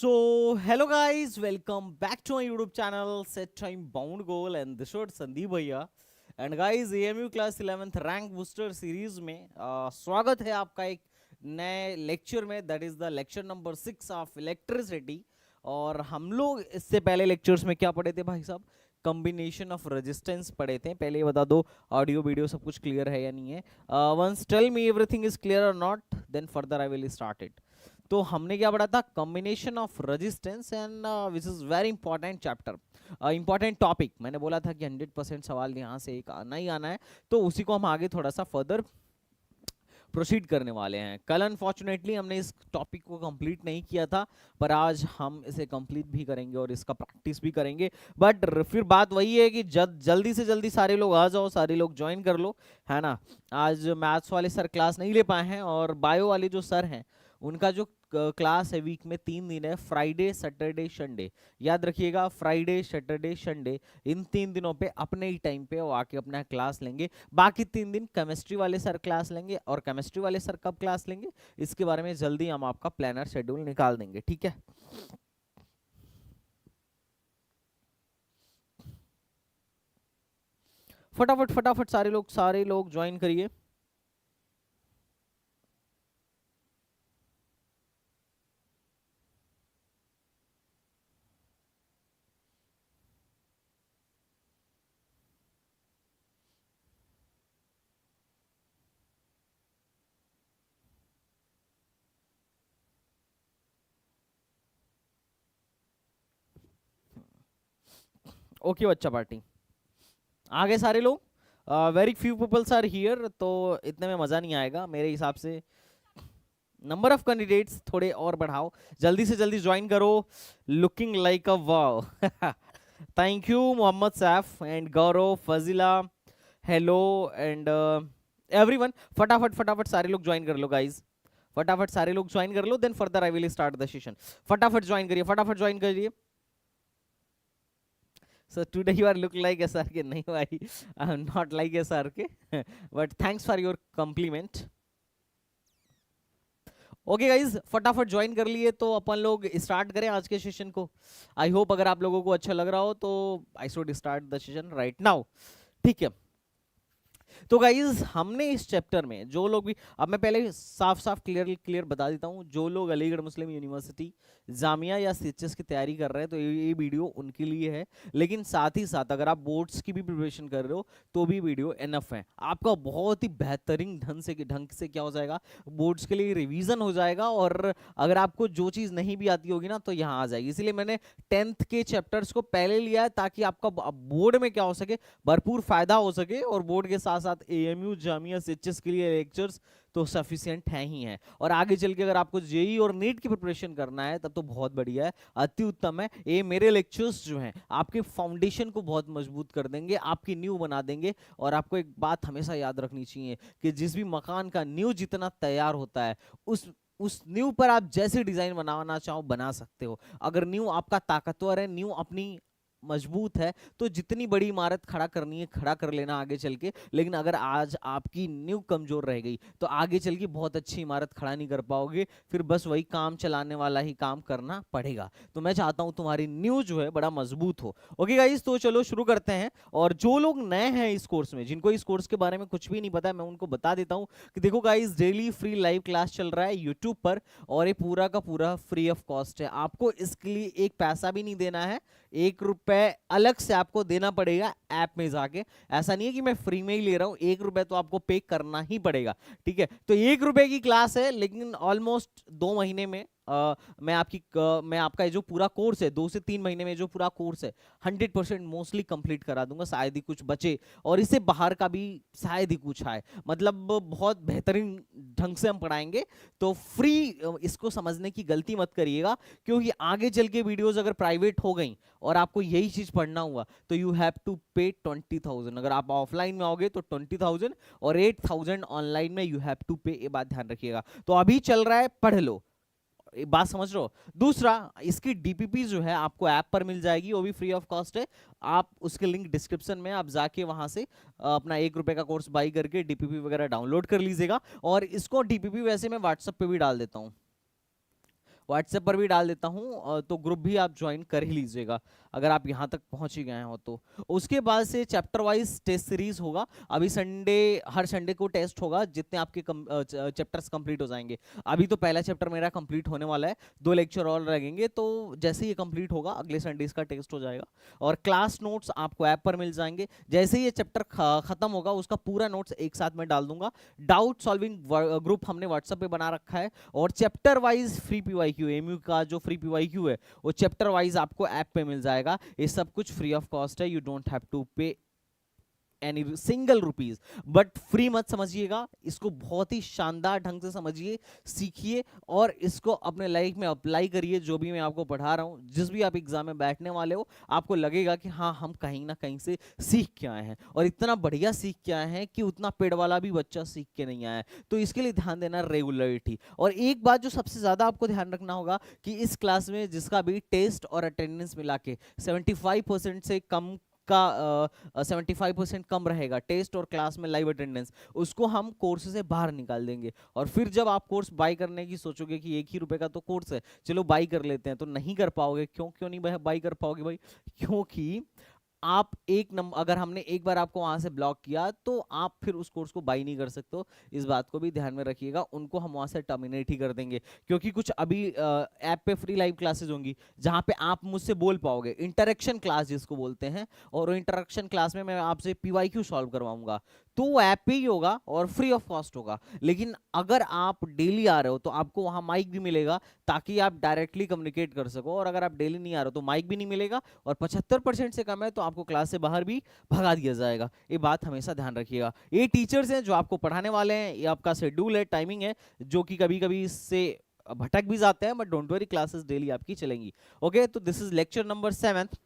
So, hello guys, welcome back to my YouTube channel Set Time Bound Goal and this is Sandeep भैया and guys AMU class 11th rank booster series में स्वागत है आपका एक नए lecture में that is the lecture number 6 of electricity. और हम लोग इससे पहले लेक्चर्स में क्या पढ़े थे भाई साहब? कॉम्बिनेशन ऑफ रेजिस्टेंस पढ़े थे। पहले ये बता दो ऑडियो वीडियो सब कुछ क्लियर है या नहीं है। Once tell me everything is clear और not then further I will start it. तो हमने क्या पढ़ा था? Combination of resistance and which is very important chapter, important topic. मैंने बोला था कि 100% सवाल यहाँ से एक आना ही आना है, तो उसी को हम आगे थोड़ा सा फर्दर प्रोसीड करने वाले हैं। कल अनफॉर्चुनेटली हमने इस टॉपिक को कंप्लीट नहीं किया था, पर आज हम इसे कंप्लीट भी करेंगे और इसका प्रैक्टिस भी करेंगे। बट फिर बात वही है कि जल्दी से जल्दी सारे लोग आ जाओ, सारे लोग ज्वाइन कर लो, है ना। आज मैथ्स वाले सर क्लास नहीं ले पाए हैं और बायो वाले जो सर हैं उनका जो क्लास है वीक में 3 दिन है, फ्राइडे सैटरडे संडे। याद रखिएगा, फ्राइडे सैटरडे संडे इन 3 दिनों पे अपने ही टाइम पे वो आके अपना क्लास लेंगे। बाकी 3 दिन केमिस्ट्री वाले सर क्लास लेंगे, और केमिस्ट्री वाले सर कब क्लास लेंगे इसके बारे में जल्दी हम आपका प्लानर शेड्यूल निकाल देंगे, ठीक है। फटाफट फटाफट सारे लोग ज्वाइन करिए। ओके बच्चा पार्टी आगे सारे लोग, very few peoples are here, तो इतने में मजा नहीं आएगा मेरे हिसाब से। नंबर ऑफ कैंडिडेट्स थोड़े और बढ़ाओ, जल्दी से जल्दी ज्वाइन करो। Looking like a wow. Thank you Mohammad Saif and Gaurav Fazila, hello and everyone. फटाफट फटाफट सारे लोग ज्वाइन कर लो गाइज, फटाफट सारे लोग ज्वाइन कर लो, then further I will start the session. फटाफट ज्वाइन करिए, फटाफट ज्वाइन करिए। So today you are look like SRK. नहीं भाई, I am not like SRK. But thanks for your compliment. Okay guys, फटाफट ज्वाइन कर लिए तो अपन लोग स्टार्ट करें आज के सेशन को। आई होप अगर आप लोगों को अच्छा लग रहा हो तो I should start the session right now, ठीक है। तो गाइज हमने इस चैप्टर में जो लोग भी, अब मैं पहले साफ साफ क्लियर बता देता हूँ, जो लोग अलीगढ़ मुस्लिम यूनिवर्सिटी जामिया या सीएचएस की तैयारी कर रहे हैं तो ये वीडियो उनके लिए है। लेकिन साथ ही साथ अगर आप बोर्ड्स की भी प्रिपरेशन कर रहे हो तो भी वीडियो इनफ है। आपका बहुत ही बेहतरीन ढंग से क्या हो जाएगा, बोर्ड्स के लिए रिवीजन हो जाएगा। और अगर आपको जो चीज़ नहीं भी आती होगी ना तो यहाँ आ जाएगी। इसलिए मैंने 10th के चैप्टर्स को पहले लिया है ताकि आपका बोर्ड में क्या हो सके, भरपूर फायदा हो सके। और बोर्ड के साथ साथ एएमयू जामिया सीएचएस के लिए लेक्चर्स तो सफिशिएंट हैं ही हैं। और आगे चल के अगर आपको जेई और नीट की प्रिपरेशन करना है तब तो बहुत बढ़िया है, अति उत्तम है। ये मेरे लेक्चर्स जो हैं आपके फाउंडेशन को बहुत मजबूत कर देंगे, आपकी नींव बना देंगे। और आपको एक बात हमेशा याद रखनी चाहिए कि जिस भी मकान का नींव जितना तैयार होता है उस नींव पर आप जैसे डिजाइन बनाना चाहो बना सकते हो। अगर नींव आपका ताकतवर है, नींव अपनी मजबूत है, तो जितनी बड़ी इमारत खड़ा करनी है खड़ा कर लेना आगे चल के। लेकिन अगर आज आपकी नींव कमजोर रह गई तो आगे चल के बहुत अच्छी इमारत खड़ा नहीं कर पाओगे, फिर बस वही काम चलाने वाला ही काम करना पड़ेगा। तो मैं चाहता हूं तुम्हारी नींव जो है बड़ा मजबूत हो। ओके गाइस, तो चलो शुरू करते हैं। और जो लोग नए हैं इस कोर्स में, जिनको इस कोर्स के बारे में कुछ भी नहीं पता है, मैं उनको बता देता हूं कि देखो guys, daily free live class चल रहा है यूट्यूब पर, और ये पूरा का पूरा फ्री ऑफ कॉस्ट है। आपको इसके लिए एक पैसा भी नहीं देना है, 1 रुपए अलग से आपको देना पड़ेगा ऐप में जाके। ऐसा नहीं है कि मैं फ्री में ही ले रहा हूं, 1 रुपए तो आपको पे करना ही पड़ेगा, ठीक है। तो 1 रुपए की क्लास है, लेकिन ऑलमोस्ट 2 महीने में मैं आपका जो पूरा कोर्स है 2 से 3 महीने में जो पूरा कोर्स है 100% मोस्टली कंप्लीट करा दूंगा। शायद ही कुछ बचे, और इससे बाहर का भी शायद ही कुछ आए। मतलब बहुत बेहतरीन ढंग से हम पढ़ाएंगे। तो फ्री इसको समझने की गलती मत करिएगा, क्योंकि आगे चल के वीडियोस अगर प्राइवेट हो गई और आपको यही चीज पढ़ना हुआ तो यू हैव टू पे 20,000। अगर आप ऑफलाइन में आओगे तो 20,000 और 8,000 ऑनलाइन में यू हैव टू पे। ये बात ध्यान रखिएगा। तो अभी चल रहा है, पढ़ लो, बात समझ रहे हो। दूसरा, इसकी डीपीपी जो है आपको ऐप पर मिल जाएगी, वो भी फ्री ऑफ कॉस्ट है। आप उसके लिंक डिस्क्रिप्शन में, आप जाके वहां से अपना 1 रुपए का कोर्स बाई करके डीपीपी वगैरह डाउनलोड कर लीजिएगा। और इसको डीपीपी वैसे मैं व्हाट्सएप पे भी डाल देता हूँ। व्हाट्सएप पर भी डाल देता हूँ, तो ग्रुप भी आप ज्वाइन कर ही लीजिएगा अगर आप यहाँ तक पहुंच ही गए हो तो। उसके बाद से चैप्टर वाइज टेस्ट सीरीज होगा। अभी संडे, हर संडे को टेस्ट होगा जितने आपके चैप्टर्स कंप्लीट हो जाएंगे। अभी तो पहला चैप्टर मेरा कंप्लीट होने वाला है, 2 लेक्चर और लगेंगे, तो जैसे ही ये कंप्लीट होगा अगले संडे इसका टेस्ट हो जाएगा। और क्लास नोट्स आपको ऐप पर मिल जाएंगे। जैसे ही ये चैप्टर खत्म होगा उसका पूरा नोट्स एक साथ में डाल दूंगा। डाउट सॉल्विंग ग्रुप हमने व्हाट्सएप पे बना रखा है, और chapter wise free PYQ, MU का जो फ्री पीवाईक्यू है वो चैप्टर वाइज आपको ऐप पे मिल जाएगा। ये सब कुछ फ्री ऑफ कॉस्ट है, यू डोंट हैव टू पे any single rupees. But free मत समझिएगा, इसको बहुत ही शानदार ढंग से समझिए, सीखिए और इसको अपने लाइफ में अप्लाई करिए। जो भी मैं आपको पढ़ा रहा हूँ, जिस भी आप एग्जाम में बैठने वाले हो, आपको लगेगा कि हाँ हम कहीं ना कहीं से सीख के आए हैं, और इतना बढ़िया सीख के आए हैं कि उतना पेड़ वाला भी बच्चा सीख के नहीं आया है। तो इसके लिए ध्यान देना रेगुलरिटी। और एक बात जो सबसे ज्यादा आपको ध्यान रखना होगा कि इस क्लास में जिसका भी टेस्ट और अटेंडेंस मिला के 75% से कम का 75% कम रहेगा टेस्ट और क्लास में लाइव अटेंडेंस, उसको हम कोर्स से बाहर निकाल देंगे। और फिर जब आप कोर्स बाई करने की सोचोगे कि 1 ही रुपए का तो कोर्स है, चलो बाई कर लेते हैं, तो नहीं कर पाओगे। क्यों नहीं बाई कर पाओगे भाई? क्योंकि आप एक नंबर, अगर हमने एक बार आपको वहां से ब्लॉक किया तो आप फिर उस कोर्स को बाई नहीं कर सकते हो। इस बात को भी ध्यान में रखिएगा, उनको हम वहां से टर्मिनेट ही कर देंगे। क्योंकि कुछ अभी ऐप पे फ्री लाइव क्लासेस होंगी जहां पे आप मुझसे बोल पाओगे, इंटरेक्शन क्लास जिसको बोलते हैं, और इंटरेक्शन क्लास में मैं आपसे पीवाईक्यू सॉल्व करवाऊंगा, तो वो ऐप पे ही होगा और फ्री ऑफ कॉस्ट होगा। लेकिन अगर आप डेली आ रहे हो तो आपको वहां माइक भी मिलेगा ताकि आप डायरेक्टली कम्युनिकेट कर सको, और अगर आप डेली नहीं आ रहे हो तो माइक भी नहीं मिलेगा, और 75% से कम है तो आपको क्लास से बाहर भी भगा दिया जाएगा। ये बात हमेशा ध्यान रखिएगा। ये टीचर्स हैं जो आपको पढ़ाने वाले हैं, ये आपका शेड्यूल है, टाइमिंग है, जो कि कभी कभी इससे भटक भी जाते हैं, but don't worry, classes daily आपकी चलेंगी। ओके, तो दिस इज लेक्चर नंबर 7,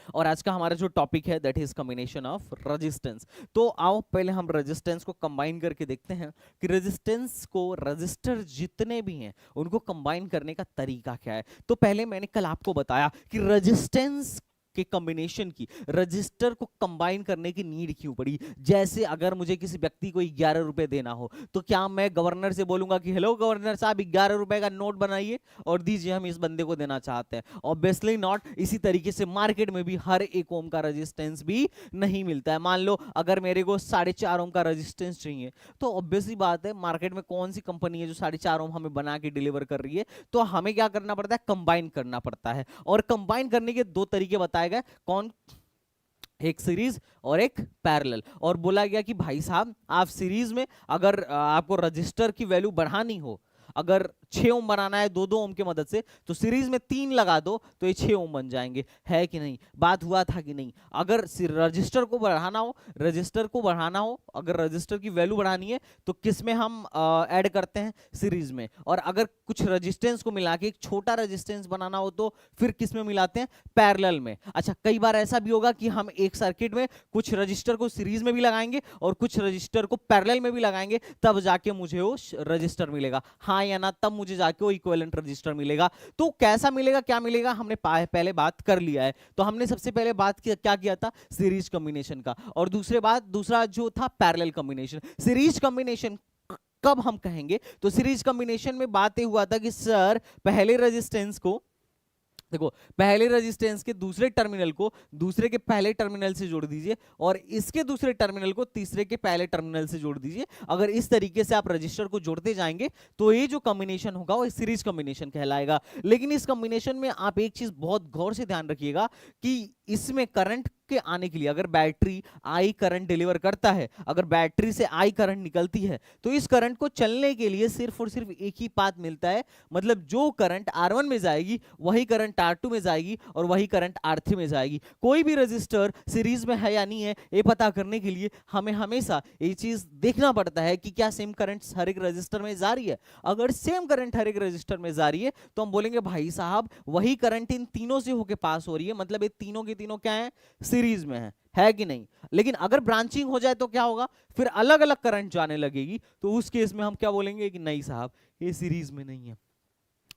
और आज का हमारा जो टॉपिक है that is combination of resistance. तो आओ पहले हम रेजिस्टेंस को कंबाइन करके देखते हैं कि रेजिस्टेंस को, रजिस्टर जितने भी हैं उनको कंबाइन करने का तरीका क्या है। तो पहले मैंने कल आपको बताया कि रेजिस्टेंस के कॉम्बिनेशन की, रजिस्टर को कंबाइन करने की नीड क्यों पड़ी। जैसे अगर मुझे किसी व्यक्ति को 11 रुपए देना हो, तो क्या मैं गवर्नर से बोलूंगा कि हेलो गवर्नर साहब 11 रुपए का नोट बनाइए और दीजिए, हम इस बंदे को देना चाहते हैं? Obviously not. इसी तरीके से मार्केट में भी हर एक ओम का रेजिस्टेंस भी नहीं मिलता है। मान लो अगर मेरे को 4.5 ओम का रेजिस्टेंस चाहिए, तो ऑब्वियसली बात है मार्केट में कौन सी कंपनी है जो 4.5 ओम हमें बना के डिलीवर कर रही है, तो हमें क्या करना पड़ता है, कंबाइन करना पड़ता है। और कंबाइन करने के 2 तरीके बताए गए, कौन? एक सीरीज और एक पैरेलल। और बोला गया कि भाई साहब आप सीरीज में अगर आपको रजिस्टर की वैल्यू बढ़ानी हो, अगर 6 ओम बनाना है 2-2 ओम की मदद से, तो सीरीज में 3 लगा दो तो ये 6 ओम बन जाएंगे। है कि नहीं? बात हुआ था कि नहीं? अगर रजिस्टर को बढ़ाना हो, अगर रजिस्टर की वैल्यू बढ़ानी है तो किस में हम ऐड करते हैं? सीरीज में। और अगर कुछ रेजिस्टेंस को मिला के एक छोटा रेजिस्टेंस बनाना हो तो फिर किस में मिलाते हैं? पैरेलल में। अच्छा, कई बार ऐसा भी होगा कि हम एक सर्किट में कुछ रजिस्टर को सीरीज में भी लगाएंगे और कुछ रजिस्टर को पैरेलल में भी लगाएंगे, तब जाके मुझे वो रजिस्टर मिलेगा। हाँ या ना? तब मुझे जाके वो इक्विवेलेंट रजिस्टर मिलेगा। तो कैसा मिलेगा, क्या मिलेगा, हमने पहले बात कर लिया है। तो हमने सबसे पहले बात क्या किया था? सीरीज कॉम्बिनेशन का। और दूसरा जो था पैरेलल कॉम्बिनेशन। सीरीज कॉम्बिनेशन कब हम कहेंगे? तो सीरीज कॉम्बिनेशन में बात ये हुआ था कि सर पहले रेजिस्टेंस को, देखो, पहले रेजिस्टेंस के दूसरे टर्मिनल को दूसरे के पहले टर्मिनल से जोड़ दीजिए, और इसके दूसरे टर्मिनल को तीसरे के पहले टर्मिनल से जोड़ दीजिए। अगर इस तरीके से आप रजिस्टर को जोड़ते जाएंगे तो ये जो कॉम्बिनेशन होगा वो सीरीज कॉम्बिनेशन कहलाएगा। लेकिन इस कॉम्बिनेशन में आप एक चीज बहुत गौर से ध्यान रखिएगा कि इसमें करंट के आने के लिए, अगर बैटरी आई करंट डिलीवर करता है, अगर बैटरी से आई करंट निकलती है, तो इस करंट को चलने के लिए सिर्फ और सिर्फ एक ही पाथ मिलता है। मतलब जो करंट R1 में जाएगी वही करंट R2 में जाएगी और वही करंट R3 में जाएगी। कोई भी रजिस्टर सीरीज में है या नहीं है, ये पता करने के लिए हमें हमेशा ये चीज देखना पड़ता है कि क्या सेम करंट हर एक रजिस्टर में जा रही है। अगर सेम करंट हर एक रजिस्टर में जा रही है तो हम बोलेंगे भाई साहब वही करंट इन तीनों से होके पास हो रही है, मतलब ये तीनों के तीनों क्या है? सीरीज में है कि नहीं? लेकिन अगर ब्रांचिंग हो जाए तो क्या होगा? फिर अलग अलग करंट जाने लगेगी, तो उस केस में हम क्या बोलेंगे कि नहीं साहब ये सीरीज में नहीं है।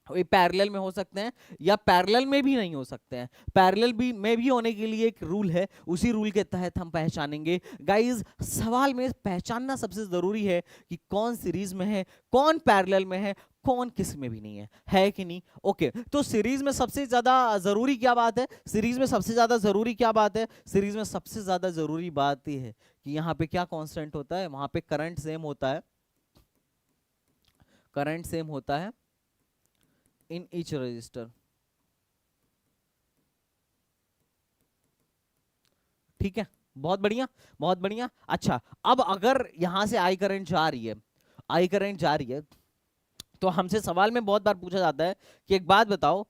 ये पैरेलल में हो सकते हैं या पैरेलल में भी नहीं हो सकते हैं। पैरेलल भी में भी होने के लिए एक रूल है, उसी रूल के तहत हम पहचानेंगे। गाइस सवाल में पहचानना सबसे जरूरी है कि कौन सीरीज में है, कौन पैरेलल में है, कौन किस में भी नहीं है कि नहीं। ओके, तो सीरीज में सबसे ज्यादा जरूरी क्या बात है, सीरीज में सबसे ज्यादा जरूरी क्या बात है, सीरीज में सबसे ज्यादा जरूरी बात यह है कि यहाँ पे क्या कांस्टेंट होता है, वहां पे करंट सेम होता है, करंट सेम होता है इन ईच रजिस्टर। ठीक है, बहुत बढ़िया, बहुत बढ़िया। अच्छा, अब अगर यहां से आई करंट जा रही है, आई करंट जा रही है, तो हमसे सवाल में बहुत बार पूछा जाता है कि एक बात बताओ,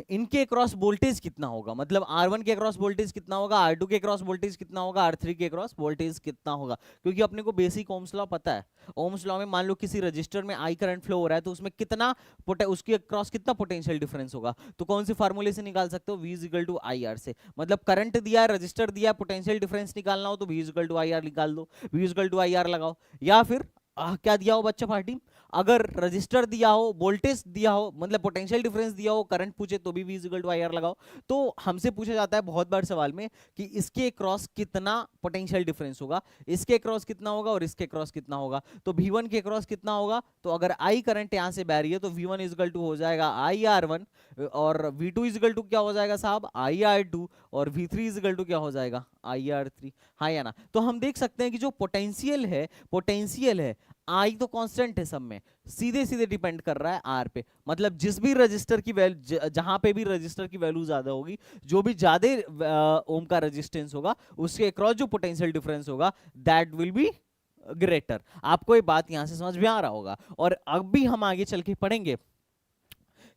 इनके क्रॉस वोल्टेज कितना होगा, मतलब R1 के क्रॉस वोल्टेज कितना होगा, R2 के क्रॉस वोल्टेज कितना होगा, R3 के क्रॉस वोल्टेज कितना होगा। क्योंकि अपने को बेसिक ओम्स लॉ पता है। ओम्स लॉ में मान लो किसी रजिस्टर में आई करंट फ्लो हो रहा है, तो उसमें कितना उसके क्रॉस कितना पोटेंशियल डिफरेंस होगा, तो कौन सी फार्मूले से निकाल सकते हो, V equal to I R से। मतलब करंट दिया है, रजिस्टर दिया है, पोटेंशियल डिफरेंस निकालना हो तो V equal to I R निकाल दो, V equal to I R लगाओ। या फिर क्या दिया हो बच्चा पार्टी, अगर रजिस्टर दिया हो, वोल्टेज दिया हो, मतलब पोटेंशियल डिफरेंस दिया हो, करंट पूछे तो भी V equal to I R लगाओ। तो हमसे पूछा जाता है बहुत बार सवाल में कि इसके क्रॉस कितना पोटेंशियल डिफरेंस होगा, इसके क्रॉस कितना होगा और इसके क्रॉस कितना होगा। तो V1 के क्रॉस कितना होगा, तो अगर I करंट यहां से बह रही है तो V1 इक्वल टू हो जाएगा IR1, और V2 इक्वल टू क्या हो जाएगा साहब, IR2, और V3 इक्वल टू क्या हो जाएगा, IR3। हाँ या ना। तो हम देख सकते हैं कि जो पोटेंशियल है, पोटेंशियल है, आई तो कांस्टेंट है सब में, सीधे सीधे डिपेंड कर रहा है आर पे। मतलब जिस भी रजिस्टर की वैल्यू, जहां पे भी रजिस्टर की वैल्यू ज्यादा होगी, जो भी ज्यादा ओम का रेजिस्टेंस होगा, उसके अक्रॉस जो पोटेंशियल डिफरेंस होगा दैट विल बी ग्रेटर। आपको ये बात यहां से समझ में आ रहा होगा। और अब भी हम आगे चल के पढ़ेंगे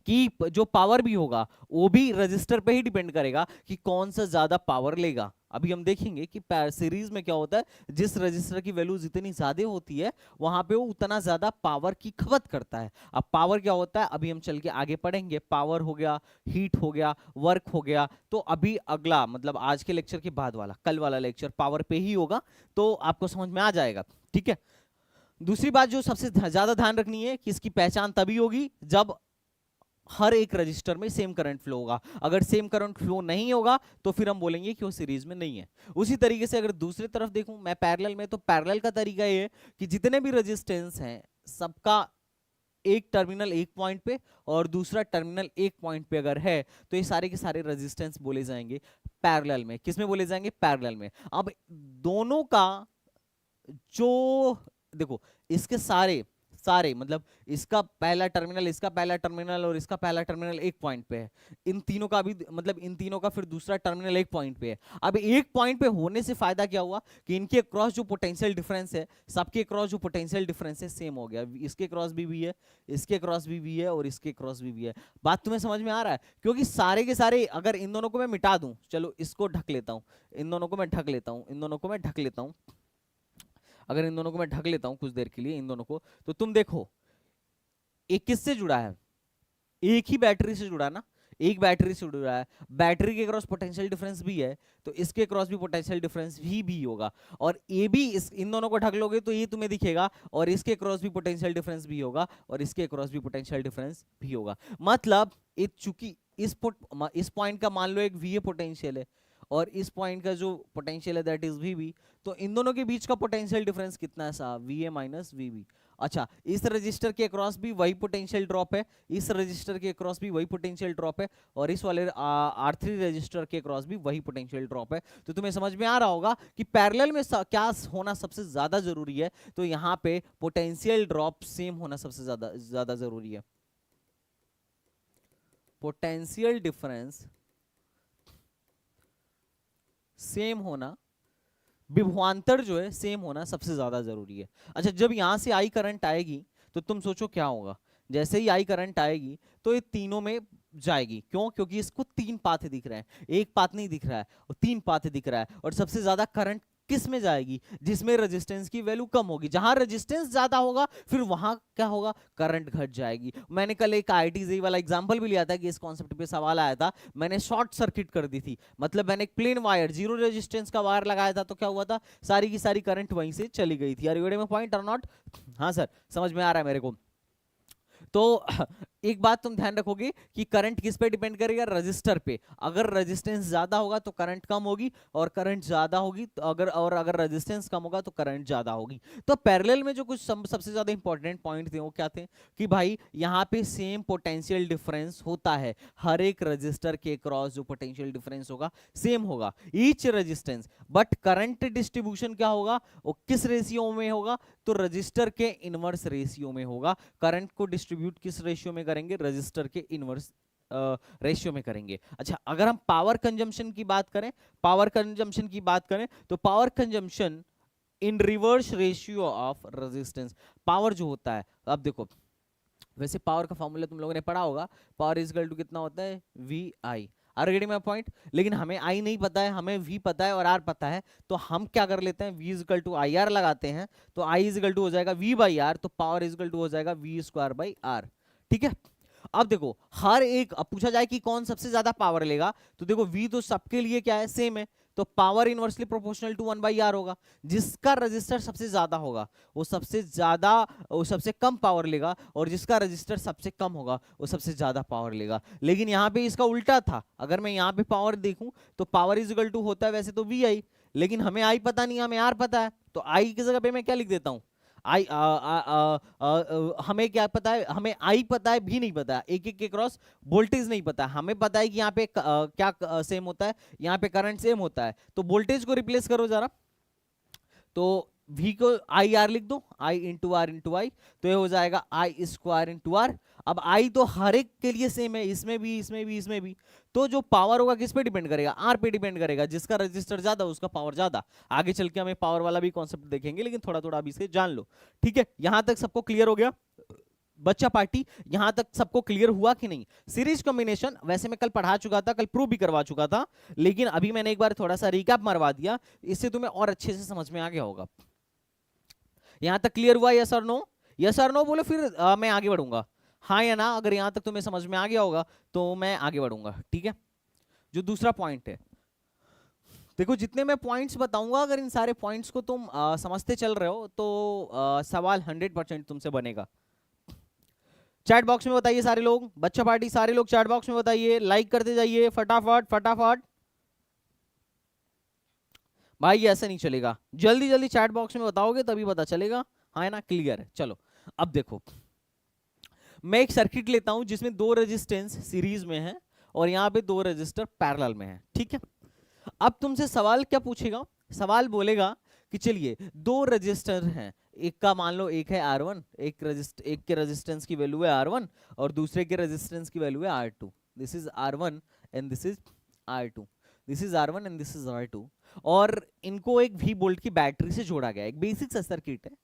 कि जो पावर भी होगा वो भी रजिस्टर पे ही डिपेंड करेगा कि कौन सा ज्यादा पावर लेगा। अभी हम देखेंगे कि सीरीज में क्या होता है, जिस रजिस्टर की वैल्यू जितनी ज्यादा होती है वहां पे वो उतना ज्यादा पावर की खपत करता है। अब पावर क्या होता है अभी हम चल के आगे पढ़ेंगे। पावर हो गया, हीट हो गया, वर्क हो गया। तो अभी अगला मतलब आज के लेक्चर के बाद वाला, कल वाला लेक्चर पावर पे ही होगा, तो आपको समझ में आ जाएगा। ठीक है, दूसरी बात जो सबसे ज्यादा ध्यान रखनी है कि इसकी पहचान तभी होगी जब हर एक रजिस्टर में सेम करंट फ्लो होगा। अगर सेम करंट फ्लो नहीं होगा तो फिर हम बोलेंगे कि वो सीरीज में नहीं है। उसी तरीके से अगर दूसरी तरफ देखूं मैं पैरेलल में, तो पैरेलल का तरीका ये है कि जितने भी रेजिस्टेंस हैं सबका एक टर्मिनल एक पॉइंट पे और दूसरा टर्मिनल एक पॉइंट पे अगर है तो ये सारे के सारे रेजिस्टेंस बोले जाएंगे पैरेलल में। किसमें बोले जाएंगे, पैरेलल में। अब दोनों का जो देखो, इसके सारे सारे मतलब इसका पहला टर्मिनल, इसका पहला टर्मिनल और इसका पहला टर्मिनल एक पॉइंट पे है। इन तीनों का भी मतलब इन तीनों का फिर दूसरा टर्मिनल एक पॉइंट पे है। अब एक पॉइंट पे होने से फायदा क्या हुआ कि इनके क्रॉस जो पोटेंशियल डिफरेंस है, सबके क्रॉस जो पोटेंशियल डिफरेंस है सेम हो गया। इसके क्रॉस भी है, इसके क्रॉस भी है और इसके क्रॉस भी है। बात तुम्हें समझ में आ रहा है, क्योंकि सारे के सारे अगर इन दोनों को मैं मिटा दूं, चलो इसको ढक लेता हूं, इन दोनों को मैं ढक लेता हूं, इन दोनों को मैं ढक लेता हूं, अगर इन दोनों को मैं ढक लेता हूं कुछ देर के लिए इन दोनों को, तो तुम देखो एक किससे जुड़ा है, एक ही बैटरी से जुड़ा ना, एक बैटरी से जुड़ा है। बैटरी के क्रॉस पोटेंशियल डिफरेंस भी है तो इसके क्रॉस भी पोटेंशियल डिफरेंस भी होगा। और ये भी इन दोनों को ढक लोगे तो ये तुम्हें दिखेगा, और इसके क्रॉस भी पोटेंशियल डिफरेंस भी होगा और इसके क्रॉस भी पोटेंशियल डिफरेंस भी होगा। मतलब चूंकि इस पॉइंट का मान लो एक वी पोटेंशियल है और इस पॉइंट का जो पोटेंशियल है दैट इज वी, तो इन दोनों के बीच का पोटेंशियल डिफरेंस कितना है साहब, V A minus V B. अच्छा, इस रजिस्टर के अक्रॉस भी वही पोटेंशियल ड्रॉप है, इस रजिस्टर के अक्रॉस भी वही पोटेंशियल ड्रॉप है, और इस वाले R3 रजिस्टर के अक्रॉस भी वही पोटेंशियल ड्रॉप है। तो तुम्हें समझ में आ रहा होगा कि पैरेलल में क्या होना सबसे ज्यादा जरूरी है, तो यहां पे पोटेंशियल ड्रॉप सेम होना सबसे ज्यादा ज्यादा जरूरी है। पोटेंशियल डिफरेंस सेम होना, विभवांतर जो है सेम होना सबसे ज्यादा जरूरी है। अच्छा, जब यहां से आई करंट आएगी तो तुम सोचो क्या होगा, जैसे ही आई करंट आएगी तो ये तीनों में जाएगी। क्यों, क्योंकि इसको तीन पाथ दिख रहे हैं, एक पाथ नहीं दिख रहा है और तीन पाथ दिख रहा है। और सबसे ज्यादा करंट किस में जाएगी, जिसमें रेजिस्टेंस की वैल्यू कम होगी। जहां रेजिस्टेंस ज्यादा होगा फिर वहां क्या होगा, करंट घट जाएगी। मैंने कल एक IIT वाला एग्जांपल भी लिया था कि इस कॉन्सेप्ट पे सवाल आया था, मैंने शॉर्ट सर्किट कर दी थी। मतलब मैंने एक प्लेन वायर, जीरो रेजिस्टेंस का वायर लगाया था, तो क्या हुआ था, सारी की सारी करंट वहीं से चली गई थी। Are you getting my point or not? हाँ सर, समझ में आ रहा है मेरे को। तो एक बात तुम ध्यान रखोगे कि करंट किस पे डिपेंड करेगा, रजिस्टर पे। अगर रेजिस्टेंस ज्यादा होगा तो करंट कम होगी, और करंट ज्यादा होगी तो अगर रेजिस्टेंस कम होगा तो करंट ज्यादा होगी। तो पैरेलल में जो कुछ सबसे ज्यादा इंपॉर्टेंट पॉइंट थे वो क्या थे कि भाई यहाँ पे सेम पोटेंशियल डिफरेंस होता है, हर एक रजिस्टर के क्रॉस जो पोटेंशियल डिफरेंस होगा सेम होगा each resistance. But current distribution क्या होगा, वो किस रेशियो में होगा, तो रजिस्टर के इनवर्स रेशियो में होगा। करंट को डिस्ट्रीब्यूट किस रेशियो में करेंगे, रजिस्टर के इनवर्स रेशियो में करेंगे। अच्छा, अगर हम पावर कंजम्पशन की बात करें, तो power consumption in reverse ratio of resistance. Power जो होता है, अब देखो वैसे पावर का फॉर्मूला तुम लोगों ने पढ़ा होगा, पावर इज इक्वल टू कितना होता है, V I. Are getting my point? लेकिन हमें आई नहीं पता है, हमें वी पता है और आर पता है, तो हम क्या कर लेते हैं, V is equal to I R लगाते हैं। तो आई इज इक्वल टू हो जाएगा वी बाई आर, तो पावर इज इक्वल टू हो जाएगा वी स्क्वायर बाई आर। ठीक है, अब देखो हर एक, अब पूछा जाए कि कौन सबसे ज्यादा पावर लेगा, तो देखो वी तो सबके लिए क्या है, सेम है, तो power inversely proportional to 1/r होगा। जिसका रजिस्टर सबसे ज्यादा होगा वो सबसे कम पावर लेगा, और जिसका रजिस्टर सबसे कम होगा वो सबसे ज्यादा पावर लेगा। लेकिन यहाँ पे इसका उल्टा था, अगर मैं यहाँ पे पावर देखूं तो पावर इज इक्वल टू होता है वैसे तो वी आई, लेकिन हमें आई पता नहीं, हमें आर पता है, तो आई की जगह पे मैं क्या लिख देता हूँ, आई हमें क्या पता है, हमें आई पता है, भी नहीं पता है, एक एक के क्रॉस वोल्टेज नहीं पता है। हमें पता है कि यहाँ पे क्या सेम होता है, यहाँ पे करंट सेम होता है, तो वोल्टेज को रिप्लेस करो जरा, तो v को आई आर लिख दो, आई इंटू आई, तो ये हो जाएगा आई स्क्वायर इंटू आर। अब आई तो हर एक के लिए सेम है, इसमें भी, इसमें भी, इसमें भी, तो जो पावर होगा किस पे डिपेंड करेगा, आर पे डिपेंड करेगा। जिसका रजिस्टर ज्यादा उसका पावर ज्यादा। आगे चल के हमें पावर वाला भी कॉन्सेप्ट देखेंगे, लेकिन थोड़ा थोड़ा अभी से जान लो। ठीक है, यहां तक सबको क्लियर हो गया बच्चा पार्टी? यहां तक सबको क्लियर हुआ कि नहीं? सीरीज कॉम्बिनेशन वैसे मैं कल पढ़ा चुका था, कल प्रूव भी करवा चुका था, लेकिन अभी मैंने एक बार थोड़ा सा रिकैप मरवा दिया, इससे तुम्हें और अच्छे से समझ में आ गया होगा। यहां तक क्लियर हुआ, यस और नो? यस और नो बोलो, फिर मैं आगे बढ़ूंगा। हाँ या ना, अगर यहां तक तुम्हें समझ में आ गया होगा तो मैं आगे बढ़ूंगा। ठीक है, जो दूसरा पॉइंट है, देखो जितने मैं पॉइंट्स बताऊंगा, अगर इन सारे पॉइंट्स को तुम समझते चल रहे हो तो सवाल 100% तुमसे बनेगा। चैट बॉक्स में बताइए सारे लोग, बच्चा पार्टी सारे लोग चैट बॉक्स में बताइए, लाइक करते जाइए फटाफट फटाफट। भाई ऐसा नहीं चलेगा, जल्दी जल्दी चैट बॉक्स में बताओगे तभी पता चलेगा। हाँ है ना, क्लियर है? चलो अब देखो, मैं एक सर्किट लेता हूं जिसमें दो रेजिस्टेंस सीरीज में है और यहां पे दो रेजिस्टर पैरेलल में है। ठीक है, अब तुमसे सवाल क्या पूछेगा, सवाल बोलेगा कि चलिए दो रजिस्टर हैं, एक का मान लो एक है R1, एक के रेजिस्टेंस की वैल्यू है R1 और दूसरे के रेजिस्टेंस की वैल्यू है R2। This is R1 and this is R2, this is R1 and this is R2, और इनको एक V वोल्ट की बैटरी से जोड़ा गया, एक बेसिक सा सर्किट है।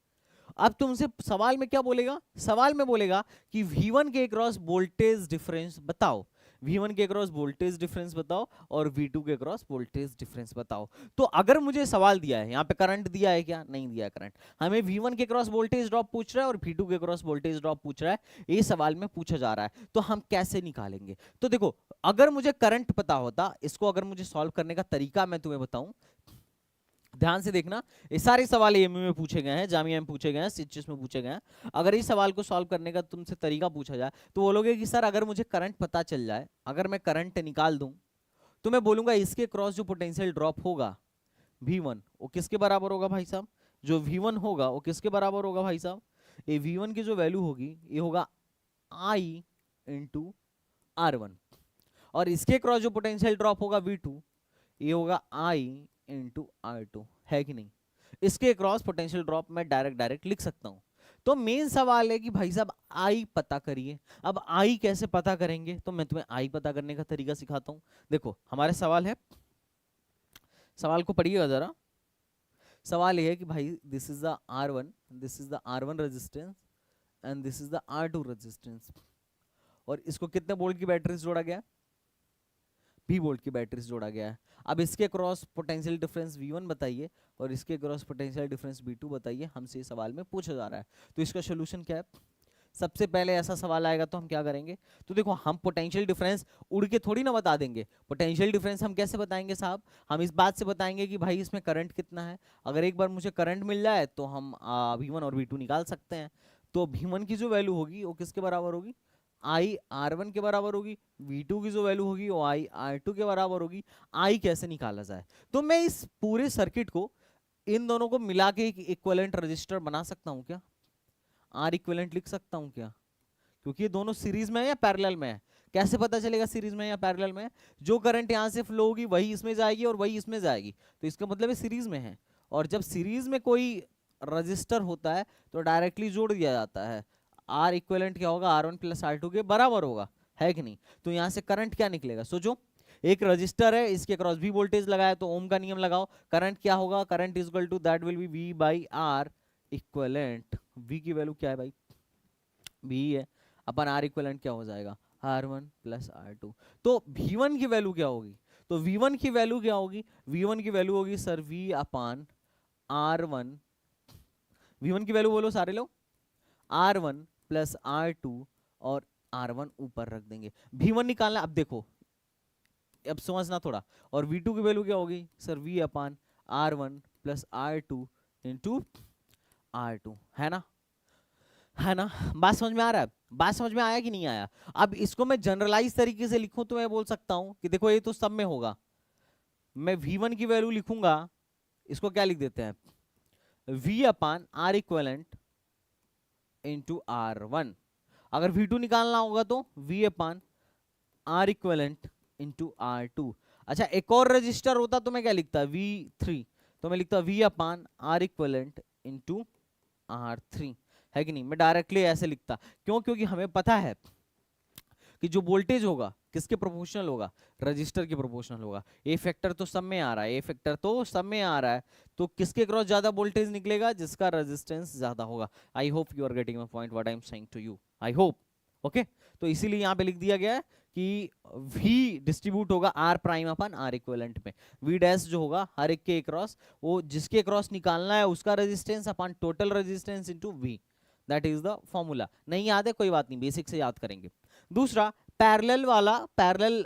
अब तुमसे सवाल में क्या बोलेगा, सवाल में बोलेगा कि V1 के क्रॉस वोल्टेज डिफरेंस बताओ, V1 के क्रॉस वोल्टेज डिफरेंस बताओ और V2 के क्रॉस वोल्टेज डिफरेंस बताओ। तो अगर मुझे सवाल दिया है, यहाँ पे करंट दिया है क्या, नहीं दिया करंट, हमें V1 के क्रॉस वोल्टेज ड्रॉप पूछ रहा है और V2 के क्रॉस वोल्टेज ड्रॉप पूछ रहा है, ये सवाल में पूछा जा रहा है, तो हम कैसे निकालेंगे? तो देखो, अगर मुझे करंट पता होता, इसको अगर मुझे सॉल्व करने का तरीका मैं तुम्हें बताऊं, ध्यान से देखना, ये सारे सवाल एमयू में पूछे गए हैं, जामिया में पूछे गए हैं, सिचेस में पूछे गए हैं। अगर इस सवाल को सॉल्व करने का तुमसे तरीका पूछा जाए तो बोलोगे कि सर अगर मुझे करंट पता चल जाए, अगर मैं करंट निकाल दूं, तो मैं बोलूंगा इसके क्रॉस जो पोटेंशियल ड्रॉप होगा V1, वो किसके बराबर होगा भाई साहब, जो V1 होगा वो किसके बराबर होगा भाई साहब, ये V1 की जो वैल्यू होगी ये होगा I इंटू R1, और इसके क्रॉस जो पोटेंशियल ड्रॉप होगा V2, ये होगा I इंटू R2, है कि नहीं? इसके क्रॉस पोटेंशियल ड्रॉप मैं डायरेक्ट लिख सकता हूं। तो मेन सवाल है कि भाई साहब आई पता करिए। अब आई कैसे पता करेंगे, तो मैं तुम्हें आई पता करने का तरीका सिखाता हूं। देखो हमारे सवाल है, सवाल को पढ़िएगा जरा। सवाल यह है कि भाई this is the R1, this is the R1 resistance and this is the R2 resistance, और इसको कितने वोल्ट की बैटरी से जोड़ा गया, V वोल्ट की बैटरी से जोड़ा गया है। अब इसके क्रॉस पोटेंशियल डिफरेंस V1 बताइए और इसके क्रॉस पोटेंशियल डिफरेंस V2 बताइए, हमसे इस सवाल में पूछा जा रहा है। तो इसका सोल्यूशन क्या है? सबसे पहले ऐसा सवाल आएगा तो हम क्या करेंगे, तो देखो हम पोटेंशियल डिफरेंस उड़ के थोड़ी ना बता देंगे। पोटेंशियल डिफरेंस हम कैसे बताएंगे साहब, हम इस बात से बताएंगे कि भाई इसमें करंट कितना है। अगर एक बार मुझे करंट मिल जाए तो हम V1 और V2 निकाल सकते हैं। तो V1 की जो वैल्यू होगी वो किसके बराबर होगी, आई R1 के बराबर होगी, V2 की जो वैल्यू होगी वो आई R2 के बराबर होगी। आई कैसे निकाला जाए? तो मैं इस पूरे सर्किट को, इन दोनों को मिला के एक इक्विवेलेंट रजिस्टर बना सकता हूं क्या? आर इक्विवेलेंट लिख सकता हूं क्या? क्योंकि ये दोनों सीरीज में है या पैरेलल में है? कैसे पता चलेगा सीरीज में या पैरेलल में है? जो करंट यहां से फ्लो होगी वही इसमें जाएगी और वही इसमें जाएगी, तो इसका मतलब है सीरीज में है। और जब सीरीज में कोई रजिस्टर होता है तो डायरेक्टली जोड़ दिया जाता है। आर इक्विवेलेंट क्या होगा? R1 प्लस R2 के बराबर होगा, है कि नहीं? तो यहां से करंट क्या निकलेगा? सोचो, एक रजिस्टर है, इसके क्रॉस भी वोल्टेज लगाया, तो ओम का नियम लगाओ। करंट क्या होगा? Current is equal to that will be V by R equivalent. V की वैल्यू क्या है भाई? V है, अपन R इक्विवेलेंट क्या हो जाएगा? R1 plus R2। तो V1 की वैल्यू क्या होगी? तो V1 की वैल्यू क्या होगी? V1 की वैल्यू होगी सर V अपान R1। V1 की वैल्यू बोलो सारे लोग। R1 प्लस R2 और R1 ऊपर रख देंगे। V1 निकालना, अब देखो, अब समझना थोड़ा। और V2 की वैल्यू क्या होगी सर? V अपान R1 plus R2 into R2, है ना? है ना? बात समझ में आ रहा है? बात समझ में आया कि नहीं आया? अब इसको मैं जनरलाइज तरीके से लिखूं तो मैं बोल सकता हूं कि देखो ये तो सब में होगा, मैं V1 की वैल्यू लिखूंगा, इसको क्या लिख देते हैं? V अपान R इक्वलेंट इंटू R1। अगर V2 निकालना होगा तो V अपान R इक्वलेंट इंटू R2। अच्छा, एक और रजिस्टर होता तो मैं क्या लिखता? V3, तो मैं लिखता V अपान R इक्वलेंट इंटू R3, है कि नहीं? मैं डायरेक्टली ऐसे लिखता। क्यों? क्योंकि हमें पता है कि जो वोल्टेज होगा किसके प्रोपोर्शनल होगा? रजिस्टर के प्रोपोर्शनल होगा। ए फैक्टर तो सब में आ रहा है, ए फैक्टर तो सब में आ रहा है, तो किसके क्रॉस ज्यादा वोल्टेज निकलेगा? जिसका रेजिस्टेंस ज्यादा होगा। I hope you are getting my point what I am saying to you, I hope. Okay, तो इसीलिए यहाँ पे लिख दिया गया है कि V डिस्ट्रीब्यूट होगा R प्राइम अपन R इक्विवेलेंट में। V डैश जो होगा हर एक के क्रॉस, वो जिसके क्रॉस निकालना है उसका resistance upon total resistance into V, that is the formula. नहीं याद है कोई बात नहीं, बेसिक से याद करेंगे। दूसरा पैरेलल वाला, पैरेलल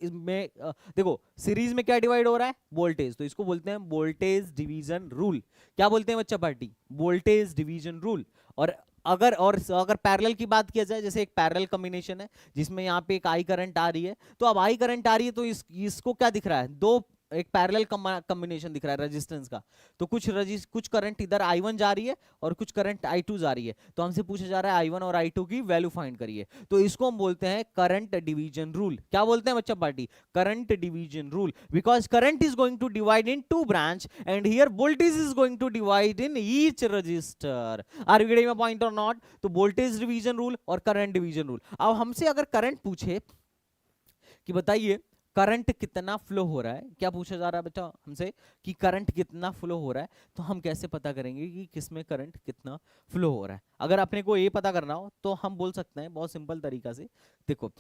इसमें देखो सीरीज में क्या डिवाइड हो रहा है? वोल्टेज, तो इसको बोलते हैं वोल्टेज डिवीजन रूल। क्या बोलते हैं बच्चा पार्टी? Voltage division rule. और अगर पैरेलल की बात किया जाए, जैसे एक पैरेलल कॉम्बिनेशन है जिसमें यहाँ पे एक आई करंट आ रही है, तो अब आई करंट आ रही है तो इसको क्या दिख रहा है? दो, एक पैरेलल कॉम्बिनेशन दिख रहा है रेजिस्टेंस का। तो कुछ करंट इधर I1 जा रही है और कुछ करंट I2 जा रही है, तो हमसे पूछा जा रहा है I1 और I2 की वैल्यू फाइंड करिए। तो इसको हम बोलते हैं करंट डिवीजन रूल। क्या बोलते हैं बच्चा party? Current division rule. Because current is going to divide in two branch and here voltage is going to divide in each resistor. Are you getting my point or not? तो voltage division rule और current division rule. अब हमसे अगर current पूछे कि बताइए current कितना flow हो रहा है, क्या पूछा जा रहा है बेटा हमसे कि करंट कितना फ्लो हो रहा है, तो हम कैसे पता करेंगे कि किसमें करंट कितना फ्लो हो रहा है? अगर अपने को ये पता करना हो तो हम बोल सकते हैं बहुत सिंपल तरीका से। देखो,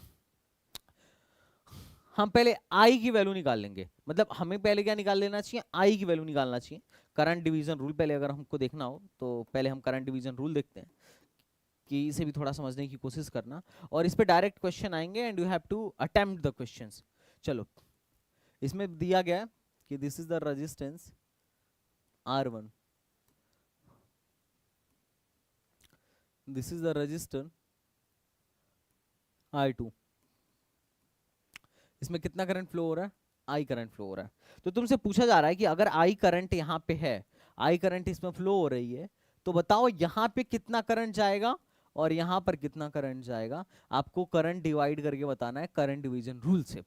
हम पहले आई की वैल्यू निकाल लेंगे, मतलब हमें पहले क्या निकाल लेना चाहिए? आई की वैल्यू निकालना चाहिए। करंट डिवीजन रूल पहले अगर हमको देखना हो तो पहले हम करंट डिवीजन रूल देखते हैं, कि इसे भी थोड़ा समझने की कोशिश करना, और इस पे डायरेक्ट क्वेश्चन आएंगे and you have to attempt the questions. चलो, इसमें दिया गया कि this is the resistance R1, this is the resistor R2। इसमें कितना करंट फ्लो हो रहा है? I करंट फ्लो हो रहा है। तो तुमसे पूछा जा रहा है कि अगर I करंट यहाँ पे है, I करंट इसमें फ्लो हो रही है, तो बताओ यहाँ पे कितना करंट जाएगा और यहाँ पर कितना करंट जाएगा? आपको करंट डिवाइड करके बताना है करंट डिवीजन रूल से।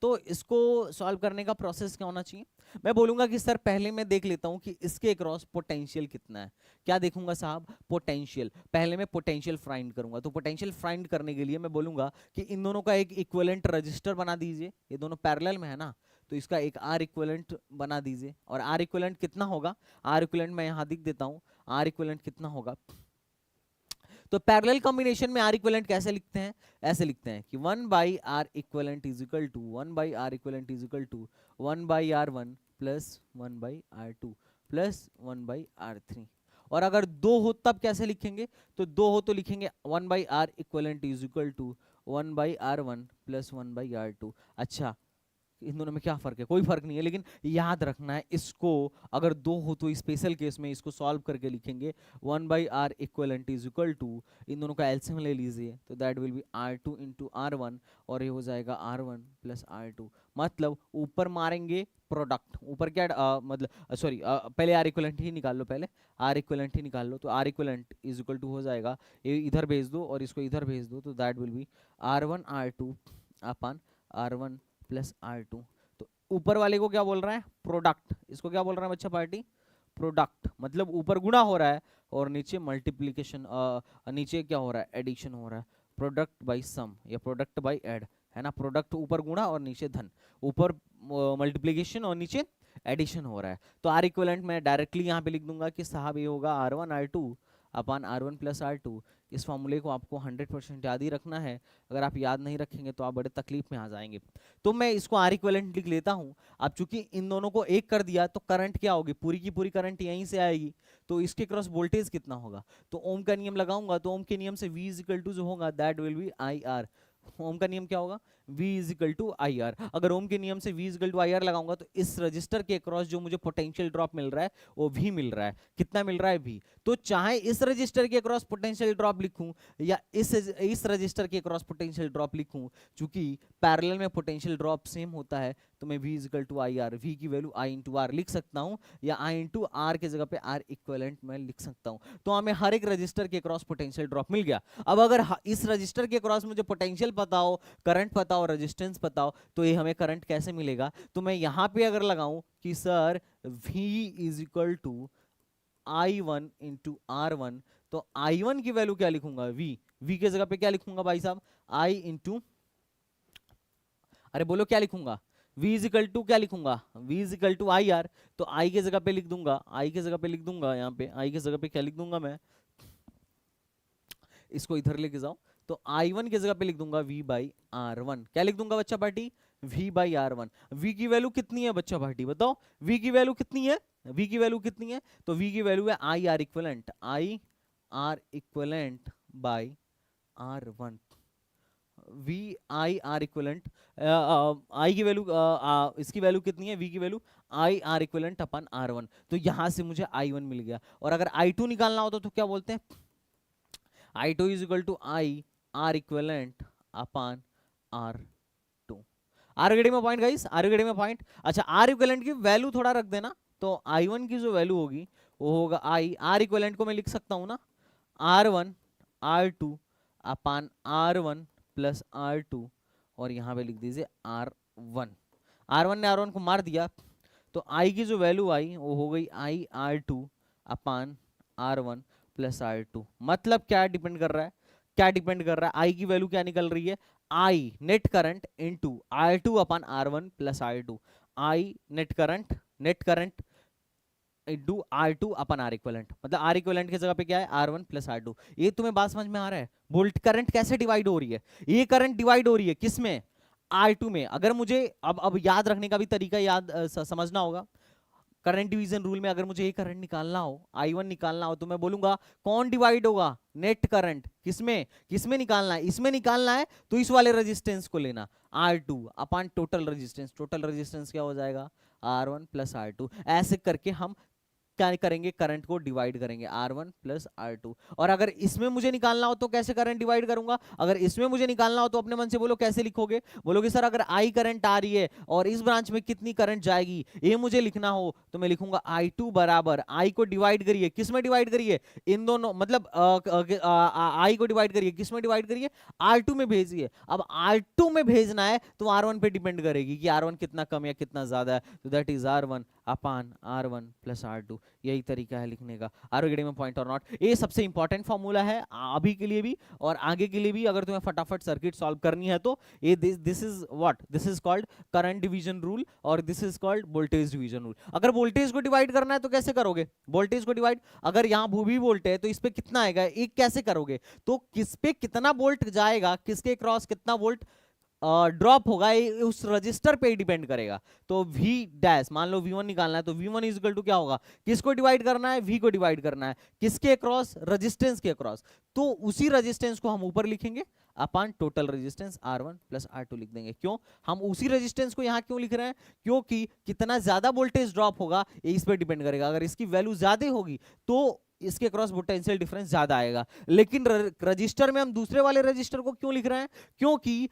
तो इसको सॉल्व करने का प्रोसेस क्या होना चाहिए? मैं बोलूंगा कि सर पहले मैं देख लेता हूं कि इसके क्रॉस पोटेंशियल कितना है। क्या देखूंगा साहब? पोटेंशियल। पहले मैं पोटेंशियल फाइंड करूंगा, तो पोटेंशियल फाइंड करने के लिए मैं बोलूंगा कि इन दोनों का एक इक्विवेलेंट रजिस्टर बना दीजिए। ये दोनों पैरेलल में है ना, तो इसका एक आर इक्विवेलेंट बना दीजिए। और आर इक्विवेलेंट कितना होगा? आर इक्विवेलेंट मैं यहां लिख देता हूं। आर इक्विवेलेंट कितना होगा? तो पैरेलल कॉम्बिनेशन में आर इक्विवेलेंट कैसे लिखते हैं? ऐसे लिखते हैं कि 1 by R equivalent is equal to 1 by R equivalent is equal to 1 by R1 plus 1 by R2 plus 1 by R3। और अगर दो हो तब कैसे लिखेंगे? तो दो हो तो लिखेंगे 1 by R equivalent is equal to 1 by R1 plus 1 by R2। अच्छा, इन दोनों में क्या फर्क है, कोई फर्क नहीं है, लेकिन याद रखना है इसको, अगर दो हो तो स्पेशल केस में इसको सॉल्व करके लिखेंगे 1/r equivalent is equal to, इन दोनों का एलसीएम ले लीजिए तो that will B r2 into r1 और ये हो जाएगा r1 प्लस r2। मतलब ऊपर मारेंगे प्रोडक्ट, ऊपर क्या मतलब सॉरी पहले आर इक्वलेंट ही निकाल लो, पहले आर इक्वलेंट ही निकाल लो, तो R equivalent is equal to हो जाएगा, ये इधर भेज दो और इसको इधर भेज दो, तो that will B r1 r2 upon r1 plus r2। तो ऊपर वाले को क्या बोल रहा है, प्रोडक्ट, इसको क्या बोल रहा है बच्चा पार्टी, प्रोडक्ट, मतलब ऊपर गुणा हो रहा है और नीचे मल्टीप्लीकेशन, नीचे क्या हो रहा है, एडिशन हो रहा है, प्रोडक्ट बाई सम या प्रोडक्ट बाई एड, है ना, प्रोडक्ट ऊपर गुणा और नीचे धन, ऊपर मल्टीप्लीकेशन और नीचे एडिशन हो रहा है। तो आर इक्वलेंट मैं डायरेक्टली यहाँ पे लिख दूंगा कि साहब ये होगा r1 r2 अपन r1 प्लस r2। इस फॉर्मूले को आपको 100% याद ही रखना है, अगर आप याद नहीं रखेंगे तो आप बड़े तकलीफ में आ जाएंगे। तो मैं इसको आर इक्वलेंट लिख लेता हूँ। अब चूंकि इन दोनों को एक कर दिया तो करंट क्या होगी, पूरी की पूरी करंट यहीं से आएगी, तो इसके क्रॉस वोल्टेज कितना होगा, तो ओम का नियम लगाऊंगा, तो ओम के नियम से V इज इक्वल टू जो होगा that will be IR। Ohm का नियम क्या होगा, V is equal to IR। अगर ओम के नियम से V is equal to IR लगाऊंगा तो इस रजिस्टर के अक्रॉस जो मुझे पोटेंशियल ड्रॉप मिल रहा है वो V मिल रहा है, कितना मिल रहा है V। तो चाहे इस रजिस्टर के अक्रॉस पोटेंशियल ड्रॉप लिखूं या इस रजिस्टर के अक्रॉस पोटेंशियल ड्रॉप लिखूं, चूंकि पैरेलल में पोटेंशियल ड्रॉप सेम होता है तो मैं V is equal to IR, V की वैल्यू I इंटू R लिख सकता हूं, या I इंटू R के जगह पे R इक्वलेंट मैं लिख सकता हूं। तो हमें हर एक रजिस्टर के अक्रॉस पोटेंशियल ड्रॉप मिल गया। अब अगर इस रजिस्टर के अक्रॉस मुझे पोटेंशियल पता हो, करंट पता हो, रेजिस्टेंस पता हो, तो ये हमें करंट कैसे मिलेगा, तो मैं यहां पे अगर लगाऊं कि sir V is equal to I1 into R1, तो I1 की वैल्यू क्या लिखूंगा, V के जगह पे क्या लिखूंगा भाई साहब, I इंटू, अरे बोलो क्या लिखूंगा, V इज इक्वल टू क्या लिखूंगा, V is equal to IR, तो I के जगह पे लिख दूंगा, I के जगह पे लिख दूंगा, यहाँ पे I के जगह पे क्या लिख दूंगा मैं, इसको इधर लेके जाओ, तो I1 की जगह पे लिख दूंगा V बाई R1। क्या लिख दूंगा बच्चा party, V by R1। V की वैल्यू कितनी है बच्चा पार्टी, बताओ V की वैल्यू कितनी है, V की वैल्यू कितनी है, तो V की वैल्यू है IR equivalent, IR equivalent by R1। V I R equivalent, I की वैल्यू, इसकी वैल्यू कितनी है, V की value I R equivalent upon R1। तो यहां से मुझे I1 मिल गया। और अगर I2 निकालना होता तो क्या बोलते हैं, I2 is equal to I R equivalent upon R2। Are getting my point guys, are getting my point. अच्छा R इक्वलेंट की वैल्यू थोड़ा रख देना, तो I1 की जो वैल्यू होगी वो होगा I R इक्वलेंट को मैं लिख सकता हूं ना, R1 R2 अपन R1 प्लस R2, और यहां पे लिख दीजिए R1। R1 ने R1 को मार दिया, तो I की जो वैल्यू आई वो हो गई I R2 upon R1 plus R2। मतलब क्या डिपेंड कर रहा है, क्या डिपेंड कर रहा है, I की वैल्यू क्या निकल रही है, I net current into R2 upon R1 plus R2। I net current into R2 upon R equivalent, मतलब R इक्वलेंट की जगह पे क्या है, R1 प्लस R2। ये तुम्हें बात समझ में आ रहा है, वोल्ट करंट कैसे डिवाइड हो रही है, ये करंट डिवाइड हो रही है किसमें, R2 में। अगर मुझे अब याद रखने का भी तरीका याद समझना होगा, करंट डिवीजन रूल में अगर मुझे ये करंट निकालना हो, I1 निकालना हो, तो मैं बोलूंगा कौन डिवाइड होगा, नेट करंट, किसमें किसमें निकालना है, इसमें निकालना है तो इस वाले रेजिस्टेंस को लेना, R2 अपन टोटल रेजिस्टेंस, टोटल रेजिस्टेंस क्या हो जाएगा, R1 प्लस R2। ऐसे करके हम क्या करेंगे, करंट को डिवाइड करेंगे, R1 प्लस R2। और अगर इसमें मुझे निकालना हो तो कैसे करंट डिवाइड करूंगा, अगर इसमें मुझे निकालना हो तो अपने मन से बोलो कैसे लिखोगे, बोलोगे सर अगर I करंट आ रही है और इस ब्रांच में कितनी करंट जाएगी ये मुझे लिखना हो, तो मैं लिखूंगा I2 बराबर I को डिवाइड करिए, किस में डिवाइड करिए, इन दोनों, मतलब I को डिवाइड करिए, किस में डिवाइड करिए, R2 में भेजिए। अब R2 में भेजना है तो R1 पे डिपेंड करेगी कि R1 कितना कम या कितना ज्यादा है, तो that is R1 upon R1 plus R2। यही तरीका है लिखने का, are getting my point or not. ये सबसे इंपॉर्टेंट फॉर्मूला है अभी के लिए भी और आगे के लिए भी, अगर तुम्हें फटाफट सर्किट सॉल्व करनी है तो ये this is what, this is called current division rule और this is called voltage division rule. अगर वोल्टेज को डिवाइड करना है तो कैसे करोगे, वोल्टेज को डिवाइड, अगर यहाँ भी वोल्ट है तो इस पे कितना आएगा, एक कैसे करोगे, तो किस पे कितना वोल्ट जाएगा, किसके क्रॉस कितना वोल्ट ड्रॉप होगा ये उस रजिस्टर पे डिपेंड करेगा। तो V डैश, मान लो V1 निकालना है तो V1 इज इक्वल टू क्या होगा, किसको डिवाइड करना है, V को डिवाइड करना है, किसके अक्रॉस, रेजिस्टेंस के अक्रॉस। तो उसी रेजिस्टेंस को हम ऊपर लिखेंगे अपन total resistance R1 plus R2 लिख देंगे। क्यों हम उसी रेजिस्टेंस को यहाँ क्यों लिख रहे हैं, क्योंकि कितना ज्यादा वोल्टेज ड्रॉप होगा ये इस पे डिपेंड करेगा। अगर इसकी वैल्यू ज्यादा होगी तो इसके क्रॉस पोटेंशियल डिफरेंस ज्यादा आएगा। लेकिन रजिस्टर में हम दूसरे वाले रजिस्टर को क्यों लिख रहे हैं, क्योंकि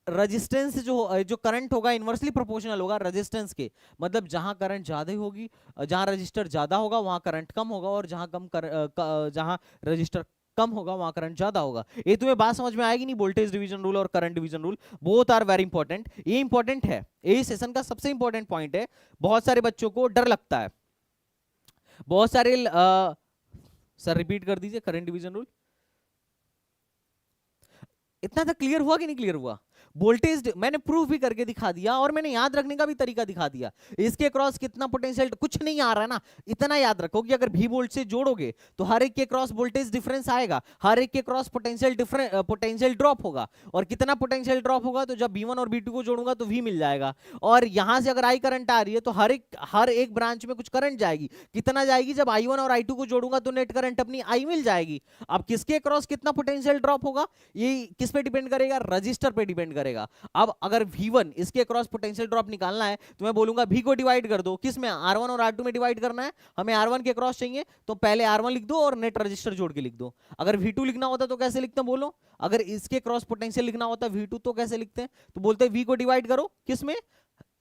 रेजिस्टेंस जो करंट होगा इनवर्सली प्रोपोर्शनल होगा रेजिस्टेंस के। मतलब जहां करंट ज्यादा होगी, जहां रजिस्टर ज्यादा होगा वहां करंट कम होगा, और जहां रजिस्टर कम होगा वहां करंट ज्यादा होगा। ये तुम्हें बात समझ में आएगी नहीं, वोल्टेज डिवीजन रूल और current division rule both are very important. ये इंपॉर्टेंट है, ये सेशन का सबसे इंपॉर्टेंट पॉइंट है। बहुत सारे बच्चों को डर लगता है, बहुत सारे सर रिपीट कर दीजिए करंट डिवीजन रूल। इतना तक क्लियर हुआ कि नहीं क्लियर हुआ? वोल्टेज मैंने प्रूफ भी करके दिखा दिया और मैंने याद रखने का भी तरीका दिखा दिया। इसके क्रॉस कितना पोटेंशियल, कुछ नहीं आ रहा है ना, इतना याद रखो कि अगर भी वोल्ट से जोड़ोगे तो हर एक के क्रॉस वोल्टेज डिफरेंस आएगा, हर एक के क्रॉस पोटेंशियल ड्रॉप होगा। और कितना पोटेंशियल ड्रॉप होगा, तो जब V1 और V2 को जोड़ूंगा तो V मिल जाएगा। और यहां से अगर आई करंट आ रही है तो हर एक ब्रांच में कुछ करंट जाएगी। कितना जाएगी, जब I1 और I2 को जोड़ूंगा तो नेट करंट अपनी I मिल जाएगी। अब किसके क्रॉस कितना पोटेंशियल ड्रॉप होगा, ये किस पे डिपेंड करेगा, रजिस्टर पे डिपेंड करेगा। अब अगर V1 इसके क्रॉस पोटेंशियल ड्रॉप निकालना है तो मैं बोलूंगा V को डिवाइड कर दो, किस में, R1 और R2 में डिवाइड करना है। हमें R1 के क्रॉस चाहिए तो पहले R1 लिख दो और नेट रजिस्टर जोड़ के लिख दो। अगर V2 लिखना होता तो कैसे लिखते हैं बोलो, अगर इसके क्रॉस पोटेंशियल लिखना होता V2 तो कैसे लिखते हैं, तो बोलते हैं V को डिवाइड करो, किस में,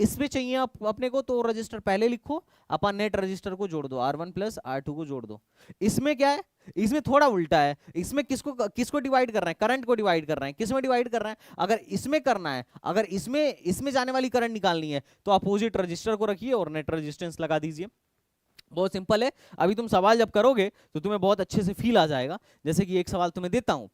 इसमें चाहिए अपने को, तो रजिस्टर पहले लिखो, अपन नेट रजिस्टर को जोड़ दो, R1 प्लस R2 को जोड़ दो। इसमें क्या है, इसमें थोड़ा उल्टा है, इसमें किसको डिवाइड कर रहे हैं, करंट को डिवाइड कर रहे हैं। किस में डिवाइड कर रहे हैं, अगर इसमें करना है, अगर इसमें जाने वाली करंट निकालनी है तो अपोजिट रजिस्टर को रखिए और नेट रेजिस्टेंस लगा दीजिए। बहुत सिंपल है। अभी तुम सवाल जब करोगे तो तुम्हें बहुत अच्छे से फील आ जाएगा। जैसे कि एक सवाल तुम्हें देता हूं,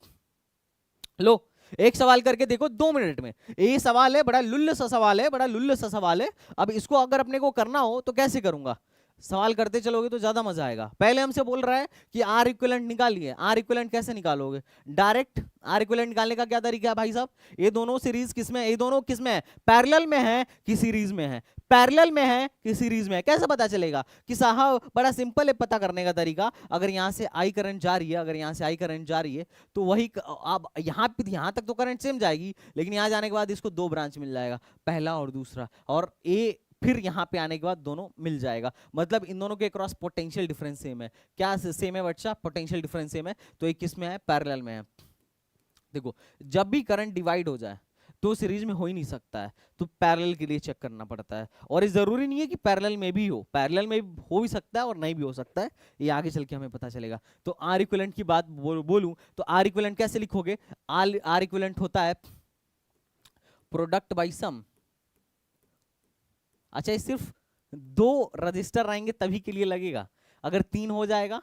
लो एक सवाल करके देखो 2 मिनट में। ये सवाल है, बड़ा लुल्ल सा सवाल है, बड़ा लुल्ल सा सवाल है। अब इसको अगर अपने को करना हो तो कैसे करूंगा, सवाल करते चलोगे तो ज्यादा मजा आएगा। पहले हमसे बोल रहा है कि आर इक्विवेलेंट निकालिए। आर इक्विवेलेंट कैसे निकालोगे, डायरेक्ट आर इक्विवेलेंट निकालने का क्या तरीका है भाई साहब, ये दोनों सीरीज किसमें, ये दोनों किसमें है, पैरेलल में है कि सीरीज में है, पैरेलल में है कि सीरीज में है। कैसे पता चलेगा कि साहब, बड़ा सिंपल है पता करने का तरीका। अगर यहां से आई करंट जा रही है, अगर यहां से आई करंट जा रही है तो वही अब यहां तक तो करंट सेम जाएगी, लेकिन यहां जाने के बाद इसको 2 ब्रांच मिल जाएगा, पहला और दूसरा, और ए फिर यहां पे आने के बाद दोनों मिल जाएगा। मतलब इन दोनों के क्रॉस पोटेंशियल डिफरेंस सेम है। क्या सेम है बच्चा, पोटेंशियल डिफरेंस सेम है, तो एक किस में है, पैरेलल में है। देखो जब भी करंट डिवाइड हो जाए तो सीरीज में हो ही नहीं सकता है, तो पैरेलल के लिए चेक करना पड़ता है। और ये जरूरी नहीं है कि पैरेलल में भी हो, पैरेलल में हो भी सकता है और नहीं भी हो सकता है, ये आगे चल के हमें पता चलेगा। तो आर इक्विवेलेंट की बात बोलूं तो आर इक्विवेलेंट कैसे लिखोगे, आर इक्विवेलेंट होता है प्रोडक्ट बाय सम। अच्छा, ये सिर्फ 2 रजिस्टर आएंगे तभी के लिए लगेगा, अगर 3 हो जाएगा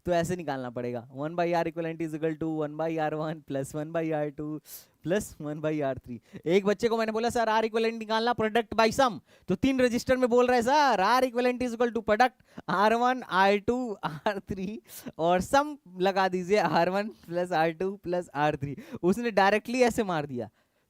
तो ऐसे निकालना पड़ेगा, 1/R equivalent is equal to 1/R1 plus 1/R2 plus 1/R3। एक बच्चे को मैंने बोला सर आर इक्विवेलेंट निकालना प्रोडक्ट बाय सम, तो 3 रजिस्टर में बोल रहे हैं sir R equivalent is equal to product R1 R2 R3 और सम लगा दीजिए R1 plus R2 plus R3। उसने डायरेक्टली ऐसे मार दिया।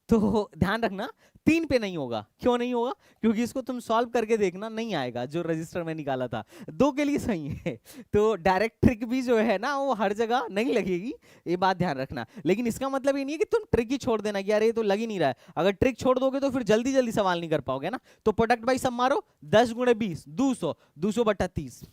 तो ध्यान रखना 3 पे नहीं होगा। क्यों नहीं होगा, क्योंकि इसको तुम सॉल्व करके देखना, नहीं आएगा जो रजिस्टर में निकाला था। 2 के लिए सही है। तो डायरेक्ट ट्रिक भी जो है ना वो हर जगह नहीं लगेगी, ये बात ध्यान रखना। लेकिन इसका मतलब ये नहीं है कि तुम ट्रिक ही छोड़ देना कि यार ये तो लग ही नहीं रहा है। अगर ट्रिक छोड़ दोगे तो फिर जल्दी जल्दी सवाल नहीं कर पाओगे ना। तो प्रोडक्ट बाई सम मारो, 10 गुणे 20 200, 200/30,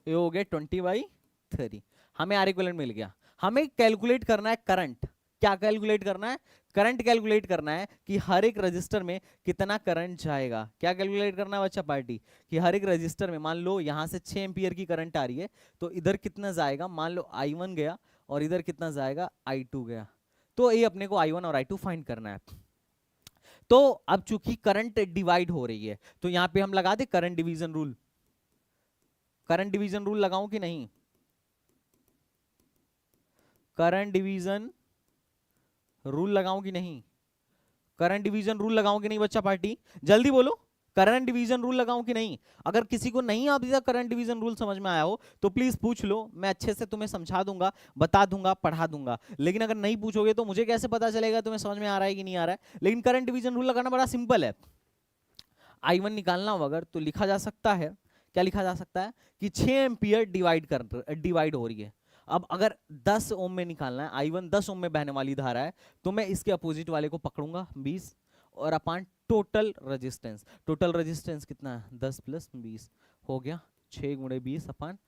ये हो गया 20/30। हमें आर इक्विवेलेंट मिल गया। हमें कैलकुलेट करना है करंट। क्या कैलकुलेट करना है, करंट कैलकुलेट करना है कि हर एक रजिस्टर में कितना करंट जाएगा। क्या कैलकुलेट करना है बच्चा पार्टी, कि हर एक रजिस्टर में मान लो यहां से 6 एम्पियर की करंट आ रही है, तो इधर कितना जाएगा, मान लो I1 गया और इधर कितना जाएगा, I2 गया। तो ये अपने को I1 और I2 फाइंड करना है। तो अब चूंकि करंट डिवाइड हो रही है तो यहां पे हम लगा दे current division rule. Current division rule लगाऊं कि नहीं, करंट डिवीजन रूल लगाऊं कि नहीं, करंट डिवीजन रूल लगाऊं कि नहीं बच्चा पार्टी, जल्दी बोलो। करंट डिवीजन रूल लगाऊं कि नहीं? अगर किसी को नहीं अभी तक करंट डिवीजन रूल समझ में आया हो तो प्लीज पूछ लो, मैं अच्छे से तुम्हें समझा दूंगा, बता दूंगा, पढ़ा दूंगा। लेकिन अगर नहीं पूछोगे तो मुझे कैसे पता चलेगा तुम्हें समझ में आ रहा है कि नहीं आ रहा है? लेकिन करंट डिवीजन रूल लगाना बड़ा सिंपल है। I1 निकालना हो अगर तो लिखा जा सकता है, क्या लिखा जा सकता है कि 6 एम्पियर डिवाइड हो रही है। अब अगर 10 ओम में निकालना है, I1 10 ओम में बहने वाली धारा है, तो मैं इसके अपोजिट वाले को पकड़ूंगा 20 और अपान टोटल रेजिस्टेंस कितना है 10 प्लस 20 हो गया 6 गुणे 20 अपान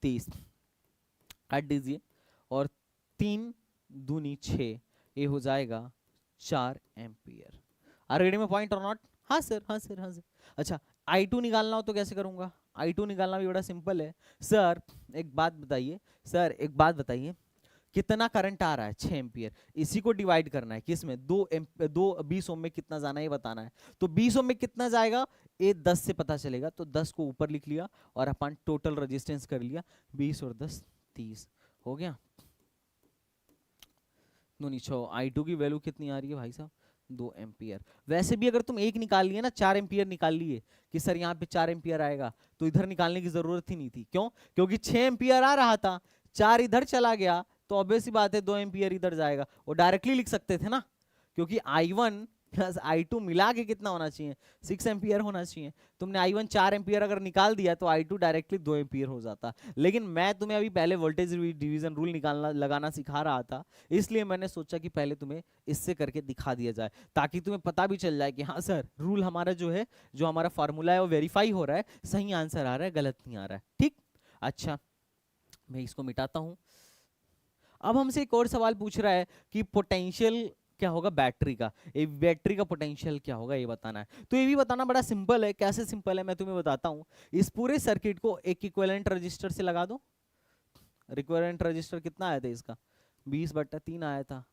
30, काट दीजिए और 3 दूनी 6, ये हो जाएगा 4 ampere. Are getting my point or not? हाँ सर, हाँ सर, हाँ सर। अच्छा, I2 निकालना हो तो कैसे करूंगा? I2 निकालना भी बड़ा सिंपल है। सर एक बात बताइए, सर एक बात बताइए, कितना करंट आ रहा है 6 एम्पियर, इसी को डिवाइड करना है किसमें, 20 ओम में कितना जाना है ये बताना है। तो 20 ओम में कितना जाएगा ये 10 से पता चलेगा, तो 10 को ऊपर लिख लिया और अपन टोटल रेजिस्टेंस कर लिया 20 और 10 30 हो गया। I2 की वैल्यू कितनी आ रही है भाई साहब 2 एम्पियर। वैसे भी अगर तुम एक निकाल लिए ना 4 एम्पियर निकाल लिए कि सर यहाँ पे 4 एम्पियर आएगा, तो इधर निकालने की जरूरत ही नहीं थी। क्यों? क्योंकि 6 एम्पियर आ रहा था, 4 इधर चला गया तो ऑब्वियस सी बात है 2 एम्पियर इधर जाएगा, वो डायरेक्टली लिख सकते थे ना, क्योंकि I1 प्लस I2 मिला के कितना होना चाहिए 6 एम्पियर होना चाहिए। तुमने I1 4 एम्पियर अगर निकाल दिया तो I2 डायरेक्टली 2 एम्पियर हो जाता। लेकिन मैं तुम्हें अभी पहले वोल्टेज डिवीजन रूल निकालना लगाना सिखा रहा था, इसलिए मैंने सोचा कि पहले तुम्हें इससे करके दिखा दिया जाए, ताकि तुम्हें पता भी चल जाए कि हाँ सर रूल हमारा जो है, जो हमारा फार्मूला है वो वेरीफाई हो रहा है, सही आंसर आ रहा है, गलत नहीं आ रहा है। ठीक, अच्छा मैं इसको मिटाता हूं। अब हमसे एक और सवाल पूछ रहा है कि पोटेंशियल क्या होगा बैटरी का, ये बैटरी का पोटेंशियल क्या होगा ये बताना है। तो ये भी बताना बड़ा सिंपल है। कैसे सिंपल है मैं तुम्हें बताता हूं। इस पूरे सर्किट को एक इक्विवेलेंट रजिस्टर से लगा दो। इक्विवेलेंट रजिस्टर कितना आया था इसका 20/3 आया था,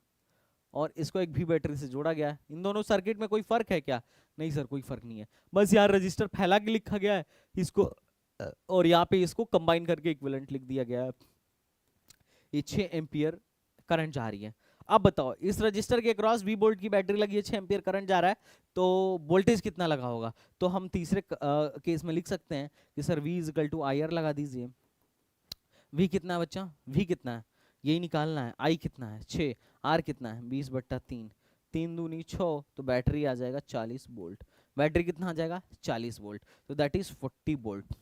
और इसको एक भी बैटरी से जोड़ा गया है। इन दोनों सर्किट में कोई फर्क है क्या? नहीं सर कोई फर्क नहीं है, बस यार रजिस्टर फैला के लिखा गया है इसको, और यहाँ पे इसको कंबाइन करके इक्विवेलेंट लिख दिया गया है। ये 6 एम्पियर करंट जा रही है। अब बताओ इस रजिस्टर के क्रॉस 20 वोल्ट की बैटरी लगी है, 6 एम्पियर करंट जा रहा है, तो वोल्टेज कितना लगा होगा? तो हम तीसरे केस में लिख सकते हैं कि sir V is equal to IR लगा दीजिए। V कितना है बच्चा? V कितना है यही निकालना है। I कितना है 6, R कितना है 20/3, 3 दूनी 6, तो बैटरी आ जाएगा 40 वोल्ट। बैटरी कितना आ जाएगा 40 वोल्ट, तो दैट इज 40 वोल्ट।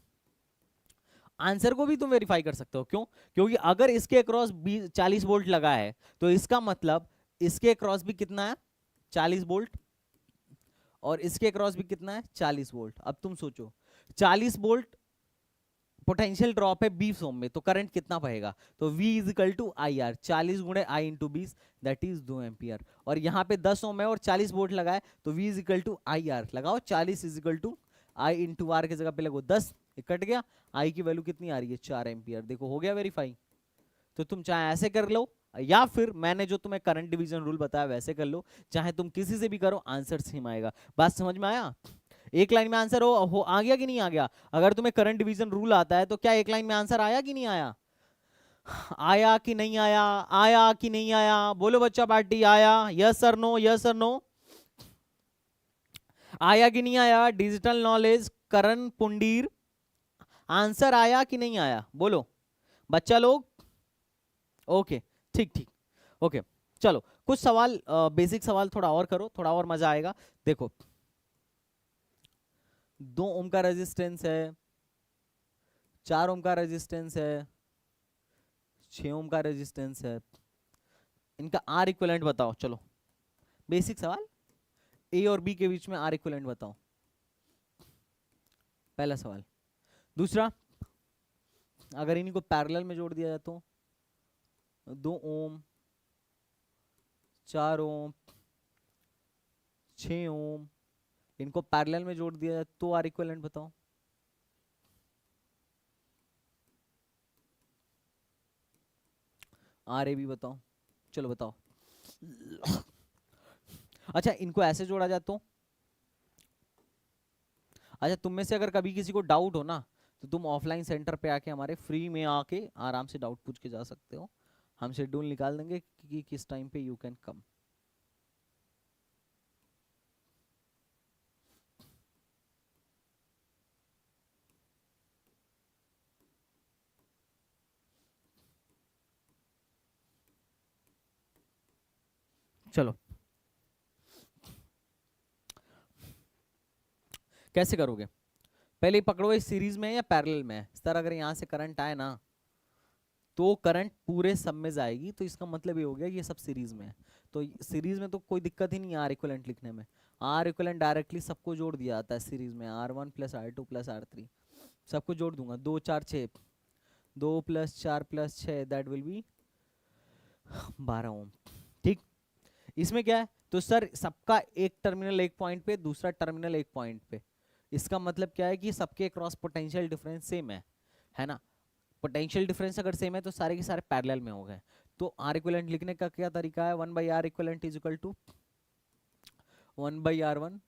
आंसर को भी तुम वेरीफाई कर सकते हो। क्यों? क्योंकि अगर इसके अक्रॉस 40 वोल्ट लगा है तो इसका मतलब इसके अक्रॉस भी कितना है 40 वोल्ट, और इसके अक्रॉस भी कितना है 40 वोल्ट। अब तुम सोचो 40 वोल्ट पोटेंशियल ड्रॉप है 20 ओम में, तो करंट कितना बहेगा? तो V is equal to IR, 40 गुणे I into 20, that is 2 ampere. और यहाँ पे 10 ओम है और 40 वोल्ट लगा है, तो V is equal to IR लगाओ, 40 is equal to I into R की जगह पे लगो 10, कट गया। I की वैल्यू कितनी आ रही है 4 एम्पियर। देखो हो गया वेरीफाई। तो तुम चाहे ऐसे कर लो, या फिर मैंने जो तुम्हें करंट डिवीजन रूल बताया वैसे कर लो, चाहे तुम किसी से भी करो, आंसर सेम आएगा। बात समझ में आया? एक लाइन में आंसर हो आ गया कि नहीं आ गया? अगर तुम्हें करंट डिवीजन रूल आता है तो क्या एक लाइन में आंसर आया कि नहीं आया? आया कि नहीं आया? आया कि नहीं आया? बोलो बच्चा पार्टी, आया? यस और नो, यस और नो? आया कि नहीं आया? डिजिटल नॉलेज करण पुंडीर, आंसर आया कि नहीं आया? बोलो बच्चा लोग। ओके, ठीक ठीक, ओके। चलो कुछ सवाल, बेसिक सवाल थोड़ा और करो, थोड़ा और मजा आएगा। देखो 2 ओम का रेजिस्टेंस है, 4 ओम का रेजिस्टेंस है, 6 ओम का रेजिस्टेंस है, इनका आर इक्विवेलेंट बताओ। चलो बेसिक सवाल, ए और बी के बीच में आर इक्विवेलेंट बताओ, पहला सवाल। दूसरा, अगर इन्हीं को पैरेलल में जोड़ दिया जाए तो 2 ओम, 4 ओम, 6 ओम, इनको पैरेलल में जोड़ दिया जाए तो आर इक्विवेलेंट बताओ। आर ए बी बताओ, चलो बताओ। अच्छा इनको ऐसे जोड़ा जाए तो? अच्छा तुम में से अगर कभी किसी को डाउट हो ना, तो तुम ऑफलाइन सेंटर पे आके हमारे फ्री में आके आराम से डाउट पूछ के जा सकते हो। हम शेड्यूल निकाल देंगे कि किस टाइम पे यू कैन कम। चलो कैसे करोगे, पहले पकड़ो इस सीरीज में या पैरेलल में है। इस तरह अगर यहां से करंट आए ना तो करंट पूरे सब में जाएगी, तो इसका मतलब ये हो गया कि ये सब सीरीज में है। तो सीरीज में तो कोई दिक्कत ही नहीं है आर इक्वलेंट लिखने में। आर इक्वलेंट डायरेक्टली सबको जोड़ दिया जाता है सीरीज में, R1 plus R2 plus R3 सबको जोड़ दूंगा। 2 4 6, 2 plus 4 plus 6 that will B 12 ओम। ठीक, इसमें क्या है, तो सर सबका एक टर्मिनल एक पॉइंट पे, दूसरा टर्मिनल एक पॉइंट पे। इसका मतलब क्या है कि सबके क्रॉस पोटेंशियल डिफरेंस सेम है ना। पोटेंशियल डिफरेंस अगर सेम है तो सारे के सारे पैरेलल में हो गए। तो आर इक्विवेलेंट लिखने का क्या तरीका है, 1/r equivalent is equal to 1/r1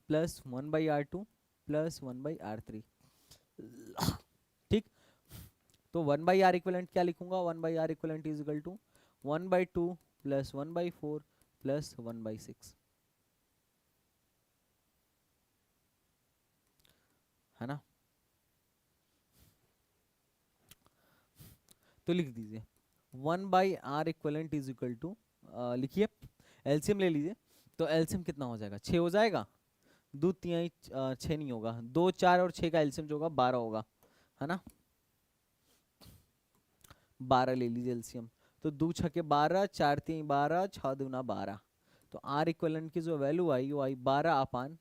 plus 1/r2 plus 1/r3। ठीक, तो 1/r इक्विवेलेंट क्या लिखूंगा, 1/r equivalent is equal to 1/2 plus 1/4 plus 1/6, है ना। तो लिख दीजिए 1/r equivalent is equal to, लिखिए एलसीएम ले लीजिए। तो एलसीएम कितना हो जाएगा, 6 हो जाएगा। 2 3 6 नहीं होगा, 2 4 और 6 का एलसीएम जो होगा 12 होगा, है ना। 12 ले लीजिए एलसीएम। तो 2 6 के 12, 4 3 12, 6 दूना 12। तो आर इक्विवेलेंट की जो वैल्यू आई वो आई 12 अपान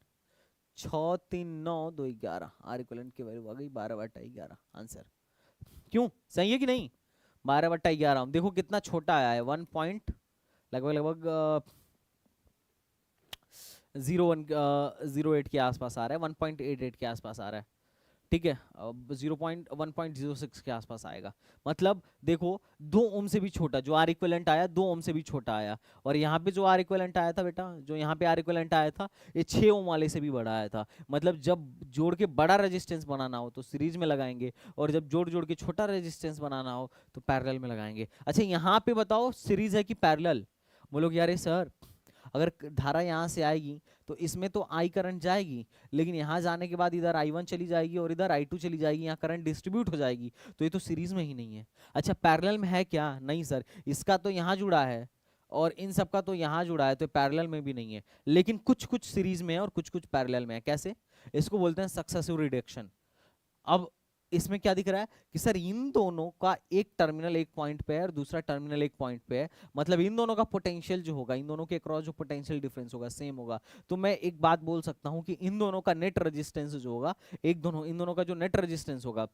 6 3 9 2 11। आर इक्विवेलेंट की वैल्यू आ गई 12/11। आंसर क्यों सही है कि नहीं, 12/11। देखो कितना छोटा आया है, 1 पॉइंट लगभग लगभग 0.08 के आसपास आ रहा है, 1.88 के आसपास आ रहा है। ठीक है, 1.06 के आसपास आएगा। मतलब देखो 2 ओम से भी छोटा जो आर इक्विवेलेंट आया, 2 ओम से भी छोटा आया। और यहाँ पे जो आर इक्विवेलेंट आया था बेटा, जो यहाँ पे आर इक्विवेलेंट आया था ये 6 ओम वाले से भी बड़ा आया था। मतलब जब जोड़ के बड़ा रेजिस्टेंस बनाना हो तो सीरीज में लगाएंगे, और जब जोड़ जोड़ के छोटा रेजिस्टेंस बनाना हो तो पैरेलल में लगाएंगे। अच्छा यहाँ पे बताओ सीरीज है कि पैरेलल, बोलोगे यार सर अगर धारा यहाँ से आएगी तो इसमें तो आई करंट जाएगी, लेकिन यहाँ जाने के बाद इधर I1 चली जाएगी और इधर I2 चली जाएगी, यहाँ करंट डिस्ट्रीब्यूट हो जाएगी, तो ये तो सीरीज में ही नहीं है। अच्छा पैरेलल में है क्या, नहीं सर, इसका तो यहाँ जुड़ा है और इन सब का तो यहाँ जुड़ा है, तो पैरेलल में भी नहीं है। लेकिन कुछ कुछ सीरीज में है और कुछ कुछ पैरेलल में है। कैसे, इसको बोलते हैं सक्सेसिव रिडक्शन। अब इसमें क्या दिख रहा है कि सर इन दोनों का एक टर्मिनल एक पॉइंट पे है और दूसरा टर्मिनल एक पॉइंट पे है, मतलब इन दोनों का पोटेंशियल जो होगा, इन दोनों के क्रॉस जो पोटेंशियल डिफरेंस होगा सेम होगा। तो मैं एक बात बोल सकता हूं कि इन दोनों का नेट रेजिस्टेंस जो होगा, इन दोनों का जो नेट रेजिस्टेंस होगा,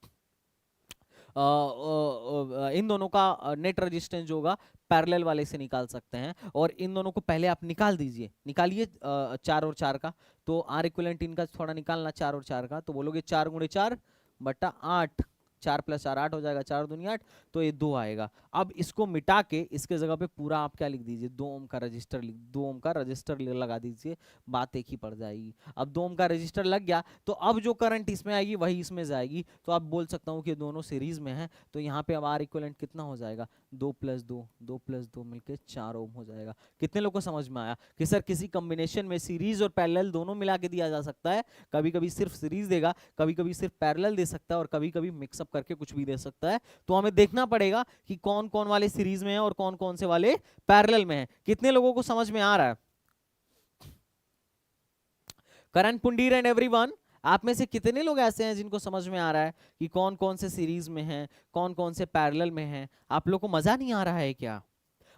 इन दोनों का नेट रेजिस्टेंस जो होगा पैरेलल वाले से निकाल सकते हैं। और इन दोनों को पहले आप निकाल दीजिए, निकालिए 4 और 4 का। तो आर इक्विवेलेंट इनका थोड़ा निकालना 4 और 4 का, तो बोलोगे 4 × 4 बटा 8, 4 + 4 8 हो जाएगा, 4 दूनी 8, तो ये 2 आएगा। अब इसको मिटा के इसके जगह पे पूरा आप क्या लिख दीजिए, 2 ओम का रजिस्टर 2 ओम का रजिस्टर लगा दीजिए, बात एक ही पड़ जाएगी। अब 2 ओम का रजिस्टर लग गया तो अब जो करंट इसमें आएगी वही इसमें जाएगी, तो आप बोल सकता हूँ कि दोनों सीरीज में है। तो यहाँ पे अब आर इक्विवेलेंट कितना हो जाएगा, 2 + 2, 2 + 2 मिलके 4 ओम हो जाएगा। कितने लोगों को समझ में आया कि सर किसी कॉम्बिनेशन में सीरीज और पैरेलल दोनों मिला के दिया जा सकता है, कभी कभी सिर्फ सीरीज देगा, कभी कभी सिर्फ पैरेलल दे सकता है, और कभी कभी मिक्सअप करके कुछ भी दे सकता है। तो हमें देखना पड़ेगा कि कौन कौन वाले सीरीज में है और कौन कौन से वाले पैरेलल में है। कितने लोगों को समझ में आ रहा है, करण पुंडीर एंड एवरीवन, आप में से कितने लोग ऐसे हैं जिनको समझ में आ रहा है कि कौन कौन से सीरीज में है, कौन कौन से पैरेलल में है। आप लोग को मजा नहीं आ रहा है क्या,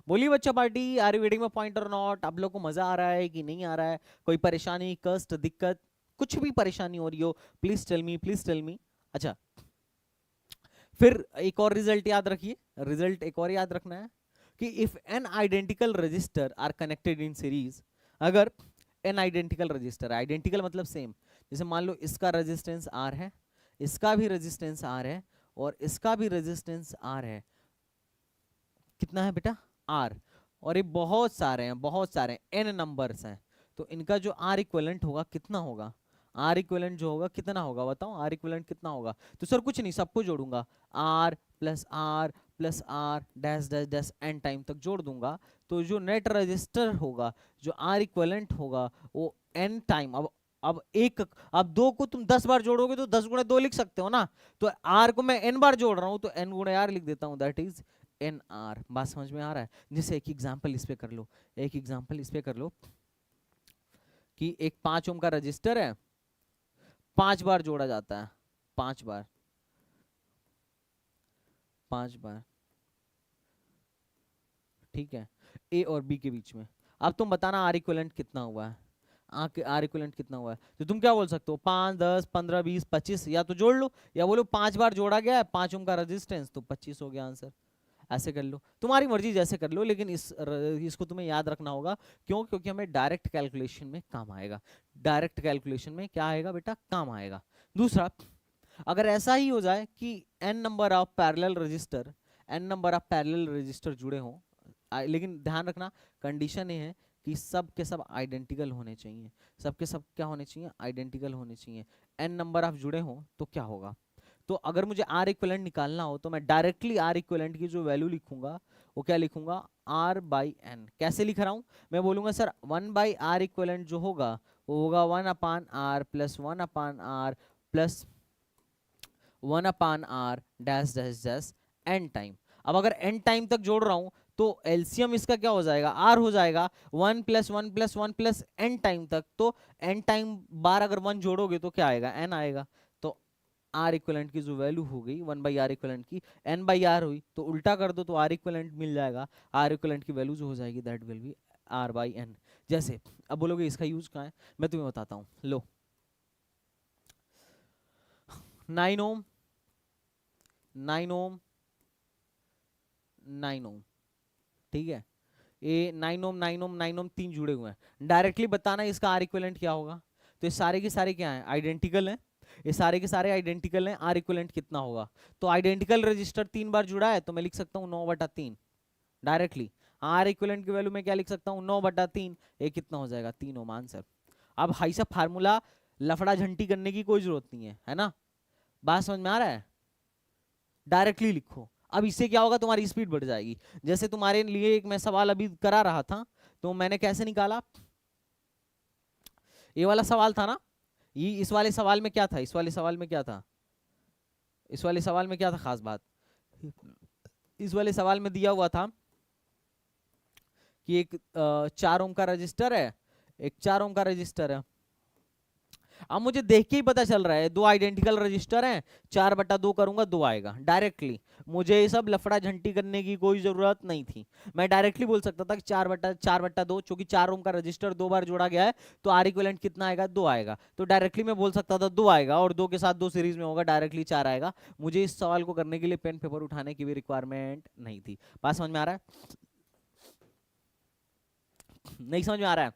बोलिए बच्चा party, are you getting my point or not. आप लोग को मजा आ रहा है कि नहीं आ रहा है, कोई परेशानी कष्ट दिक्कत कुछ भी परेशानी हो रही हो, please tell me, please tell me. अच्छा फिर एक और रिजल्ट याद रखिए, रिजल्ट एक और याद रखना है कि if N identical resistor are connected in series, अगर एन आइडेंटिकल रजिस्टर, आइडेंटिकल मतलब सेम, जैसे मान लो इसका रेजिस्टेंस आर है, इसका भी रेजिस्टेंस आर है, और इसका भी रेजिस्टेंस आर है, कितना है बेटा आर, और ये बहुत सारे हैं, बहुत सारे एन नंबर्स हैं, तो इनका जो आर इक्विवेलेंट होगा कितना होगा, आर इक्विवेलेंट जो होगा कितना होगा बताओ, आर इक्विवेलेंट कितना होगा। तो सर कुछ नहीं, सबको जोड़ूंगा, R plus R dash dash dash N time तक जोड़ दूंगा, तो जो नेट रजिस्टर होगा, जो आर इक्विवेलेंट होगा वो एन टाइम, अब 2 को तुम 10 बार जोड़ोगे तो 10 × 2 लिख सकते हो ना, तो आर को मैं n बार जोड़ रहा हूं तो n × r लिख देता हूं, दैट इज एन आर। बात समझ में आ रहा है? जैसे एक एग्जांपल इस पे कर लो, एक एग्जांपल इस पे कर लो कि एक 5 ओम का रजिस्टर है, 5 बार जोड़ा जाता है, 5 बार, 5 बार, ठीक है, ए और बी के बीच में। अब तुम बताना आर इक्विवेलेंट कितना हुआ है, आर इक्विवेलेंट कितना हुआ है। तो तुम क्या बोल सकते हो, 5, 10, 15, 20, 25, या तो जोड़ लो या बोलो 5 बार जोड़ा गया है, 5 ओम का रेजिस्टेंस, तो 25 हो गया आंसर। ऐसे कर लो, तुम्हारी मर्जी जैसे कर लो, लेकिन इसको तुम्हें याद रखना होगा। क्यों? क्योंकि हमें डायरेक्ट कैलकुलेशन में काम आएगा, डायरेक्ट कैलकुलेशन में क्या आएगा बेटा, काम आएगा। दूसरा, अगर ऐसा ही हो जाए कि n number of parallel register, n number of parallel register जुड़े हों, लेकिन ध्यान रखना कंडीशन ये है कि सब के सब आइडेंटिकल होने चाहिए, सब के सब क्या होने चाहिए, आइडेंटिकल होने चाहिए। n नंबर ऑफ जुड़े हों तो क्या होगा, तो अगर मुझे आर इक्विवेलेंट निकालना हो तो मैं डायरेक्टली आर इक्विवेलेंट की जो वैल्यू लिखूंगा वो क्या लिखूंगा, r बाई एन। कैसे लिख रहा हूं, मैं बोलूंगा सर 1 बाई आर इक्विवेलेंट जो होगा वो होगा 1 upon R plus 1 upon R plus 1 upon R dash dash dash N time. अब अगर एन टाइम तक जोड़ रहा हूं तो एलसीएम इसका क्या हो जाएगा, आर हो जाएगा, 1 plus 1 plus 1 plus N time तक, तो एन टाइम बार अगर 1 जोड़ोगे तो क्या आएगा, एन आएगा। तो आर इक्विवेलेंट की जो वैल्यू हो गई 1 बाई आर इक्विवेलेंट की, एन बाई आर हुई, तो उल्टा कर दो तो आर इक्विवेलेंट मिल जाएगा। आर इक्विवेलेंट की वैल्यू जो हो जाएगी that will be R by N. जैसे अब बोलोगे इसका यूज कहाँ है, मैं तुम्हें बताता हूँ, लो 9 ओम, 9 ओम, 9 ओम, ठीक है, ये 9 ओम 9 ओम 9 ओम 3 जुड़े हुए हैं। डायरेक्टली बताना इसका आर इक्विवेलेंट क्या होगा, तो ये सारे के सारे क्या हैं, आइडेंटिकल हैं, ये सारे के सारे आइडेंटिकल हैं, आर इक्विवेलेंट कितना होगा, तो आइडेंटिकल रजिस्टर 3 बार जुड़ा है तो मैं लिख सकता हूँ 9/3 डायरेक्टली। आर इक्विवेलेंट की वैल्यू में क्या लिख सकता हूँ, 9/3, ये कितना हो जाएगा, 3 ओम आंसर। अब हाई सा फार्मूला लफड़ा झंटी करने की कोई जरूरत नहीं है ना, बात समझ में आ रहा है, डायरेक्टली लिखो। अब इससे क्या होगा, तुम्हारी स्पीड बढ़ जाएगी। जैसे तुम्हारे लिए एक मैं सवाल अभी करा रहा था, तो मैंने कैसे निकाला, ये वाला सवाल था ना, ये इस वाले सवाल में क्या था, इस वाले सवाल में क्या था, इस वाले सवाल में क्या था खास बात, इस वाले सवाल में दिया हुआ था कि एक 4 ओम का रजिस्टर है, एक 4 ओम का रजिस्टर है। अब मुझे देख के ही पता चल रहा है दो आइडेंटिकल रजिस्टर हैं, 4/2 करूंगा 2 आएगा डायरेक्टली। मुझे ये सब लफड़ा झंटी करने की कोई जरूरत नहीं थी, मैं डायरेक्टली बोल सकता था कि 4/2, क्योंकि 4 ओम का रजिस्टर 2 बार जोड़ा गया है तो आर इक्विवेलेंट कितना आएगा, 2 आएगा, तो डायरेक्टली मैं बोल सकता था 2 आएगा, और 2 के साथ 2 सीरीज में होगा, डायरेक्टली 4 आएगा। मुझे इस सवाल को करने के लिए पेन पेपर उठाने की भी रिक्वायरमेंट नहीं थी। बात समझ में आ रहा है, नहीं समझ में आ रहा है,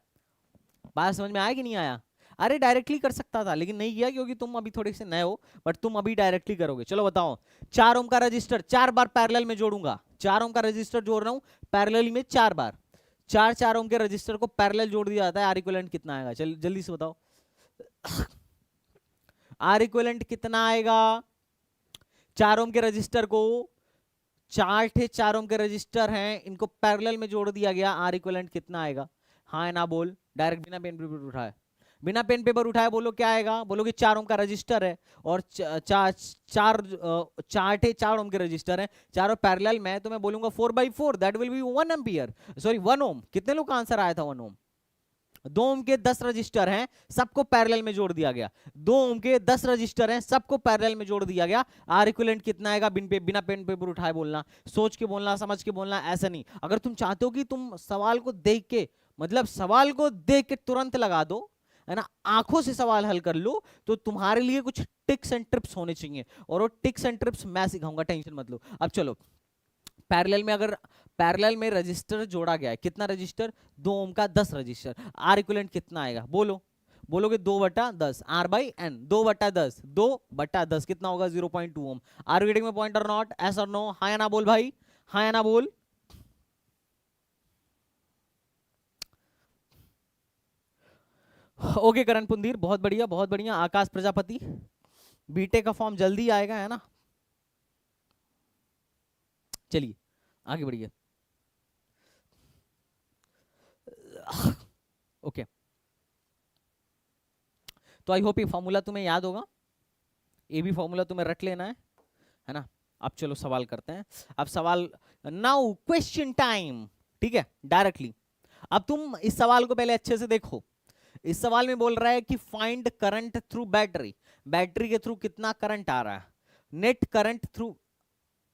बात समझ में आया कि नहीं आया? अरे डायरेक्टली कर सकता था लेकिन नहीं किया, क्योंकि तुम अभी थोड़े से नए हो, बट तुम अभी डायरेक्टली करोगे। चलो बताओ, 4 ओम का रजिस्टर 4 बार पैरेलल में जोड़ूंगा, 4 ओम का रजिस्टर जोड़ रहा हूं पैरेलल में 4 बार, 4 ओम के रजिस्टर को पैरेलल जोड़ दिया जाता है, आर इक्विवेलेंट कितना आएगा, चल जल्दी से बताओ, आर इक्विवेलेंट कितना आएगा, 4 ओम के रजिस्टर को, 4 ओम के रजिस्टर हैं, इनको पैरेलल में जोड़ दिया गया, आर इक्विवेलेंट कितना आएगा, हाँ है ना बोल, डायरेक्ट बिना पेन पेपर उठाए, बिना पेन पेपर उठाए बोलो क्या आएगा, बोलोगे 4 ओम का रजिस्टर है और चार ओम के रजिस्टर हैं, चारों पैरेलल में, तो मैं बोलूंगा 4/4 that will B 1 ampere, sorry 1 ओम। कितने लोग का आंसर आया था 1 ओम, 2 ओम के 10 रजिस्टर हैं, सबको पैरेलल में जोड़ दिया गया, 2 ओम के 10 रजिस्टर हैं, सबको पैरेलल में जोड़ दिया गया, आर इक्विवेलेंट कितना आएगा, बिना पेन पेपर उठाए बोलना, सोच के बोलना, समझ के बोलना, ऐसा नहीं। अगर तुम चाहते हो कि तुम सवाल को देख के, मतलब सवाल को देख के तुरंत लगा दो, है ना, आंखों से सवाल हल कर लो, तो तुम्हारे लिए कुछ टिक्स एंड ट्रिप्स होने चाहिए, और वो टिक्स एंड ट्रिप्स मैं सिखाऊंगा, टेंशन मत लो। अब चलो, पैरेलल में अगर पैरेलल में रजिस्टर जोड़ा गया है, कितना रजिस्टर, 2 ओम का 10 रजिस्टर, आर इक्विवेलेंट कितना आएगा, बोलो, बोलोगे 2/10, आर बाई एन, 2/10, 2/10 कितना होगा, 0.2 ओम। आर रीडिंग में पॉइंट और नॉट, एस और नो, हाँ या ना बोल भाई, हाँ या ना बोल। ओके करण पुंदीर, बहुत बढ़िया बहुत बढ़िया। आकाश प्रजापति, बीटेक का फॉर्म जल्दी आएगा, है ना, चलिए आगे बढ़िए। ओके, तो आई होप ये फॉर्मूला तुम्हें याद होगा, ये भी फॉर्मूला तुम्हें रट लेना है ना। अब चलो सवाल करते हैं। अब सवाल, नाउ क्वेश्चन टाइम, ठीक है, डायरेक्टली। अब तुम इस सवाल को पहले अच्छे से देखो। इस सवाल में बोल रहा है कि find current through battery, battery के थ्रू कितना करंट आ रहा है। नेट करंट थ्रू,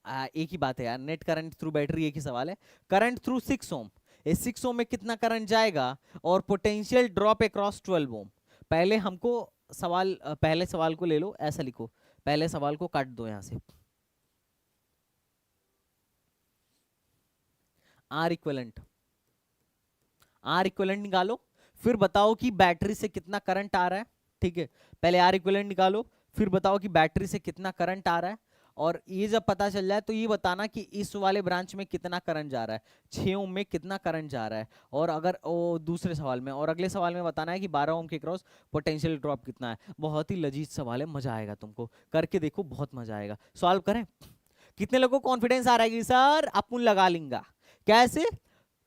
एक ही बात है यार, नेट करंट थ्रू बैटरी एक ही सवाल है। करंट थ्रू 6 ओम, इस 6 ओम में कितना करंट जाएगा, और पोटेंशियल ड्रॉप अक्रॉस 12 ओम। पहले हमको सवाल, पहले सवाल को ले लो, ऐसा लिखो, पहले सवाल को काट दो यहां से। आर इक्विवेलेंट, आर इक्विवेलेंट निकालो, फिर बताओ कि बैटरी से कितना करंट आ रहा है। ठीक है, पहले आर इक्विवेलेंट निकालो, फिर बताओ कि बैटरी से कितना करंट आ रहा है। और ये जब पता चल जाए तो ये बताना कि इस वाले ब्रांच में कितना करंट जा रहा है, 6 ओम में कितना करंट जा रहा है। और अगर वो दूसरे सवाल में, और अगले सवाल में बताना है कि 12 ओम के क्रॉस पोटेंशियल ड्रॉप कितना है। बहुत ही लजीज सवाल है, मजा आएगा तुमको, करके देखो, बहुत मजा आएगा। सॉल्व करें? कितने लोगों को कॉन्फिडेंस आ रहा है कि सर अपन लगा लेंगे? कैसे?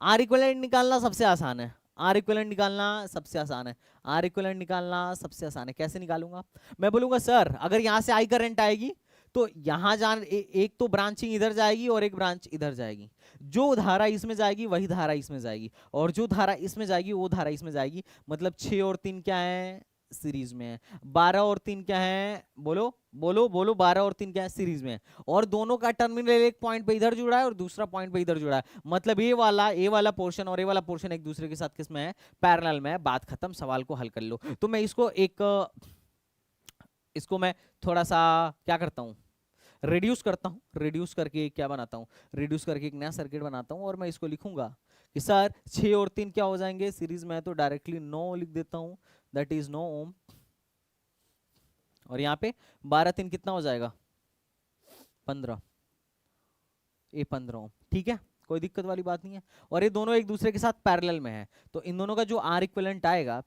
आर इक्विवेलेंट निकालना सबसे आसान है, आर इक्विवेलेंट निकालना सबसे आसान है, आर इक्विवेलेंट निकालना सबसे आसान है। कैसे निकालूंगा? मैं बोलूंगा सर अगर यहां से आई करंट आएगी तो यहां एक तो ब्रांचिंग इधर जाएगी और एक ब्रांच इधर जाएगी। जो धारा इसमें जाएगी वही धारा इसमें जाएगी, और जो धारा इसमें जाएगी वो धारा इसमें जाएगी। मतलब 6 और 3 क्या है? सीरीज में है। 12 और 3 क्या है? बोलो बोलो बोलो, 12 और 3 क्या है? सीरीज में है। और दोनों का टर्मिनल एक पॉइंट पे इधर जुड़ा है और दूसरा पॉइंट पे इधर जुड़ा है। मतलब ये वाला पोर्शन और ये वाला पोर्शन एक दूसरे के साथ किसमें है? पैरेलल में है। बात खत्म, सवाल को हल कर लो। तो मैं इसको मैं थोड़ा सा क्या करता हूँ, रिड्यूस करता हूँ। रिड्यूस करके क्या बनाता हूँ? रिड्यूस करके एक नया सर्किट बनाता हूँ, और मैं इसको लिखूंगा कि सर 6 और 3 क्या हो जाएंगे? सीरीज में है तो डायरेक्टली 9 लिख देता हूँ, दैट इज 9 ओम। और यहाँ पे 12 3 कितना हो जाएगा? 15, ये 15 ओम। ठीक है, कोई दिक्कत वाली बात नहीं है। और ये दोनों एक दूसरे के साथ पैरेलल में है, तो इन दोनों का जो आर इक्विवेलेंट आएगा,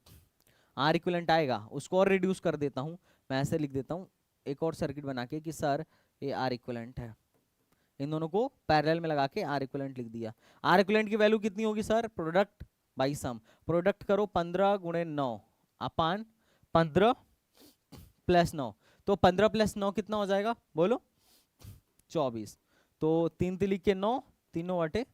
आर इक्विवेलेंट आएगा उसको और रिड्यूस कर देता हूँ। मैं ऐसे लिख देता हूँ एक और सर्किट बना के कि सर ये आर इक्विवेलेंट है। इन दोनों को पैरेलल में लगा के आर इक्विवेलेंट लिख दिया। आर इक्विवेलेंट की वैल्यू कितनी होगी sir? Product by sum. Product करो 15 गुणे 9 अपान 15 प्लस 9। तो 15 प्लस 9 कितना हो जाएगा? बोलो 24। तो 3 तिली के 9, तीनों बटे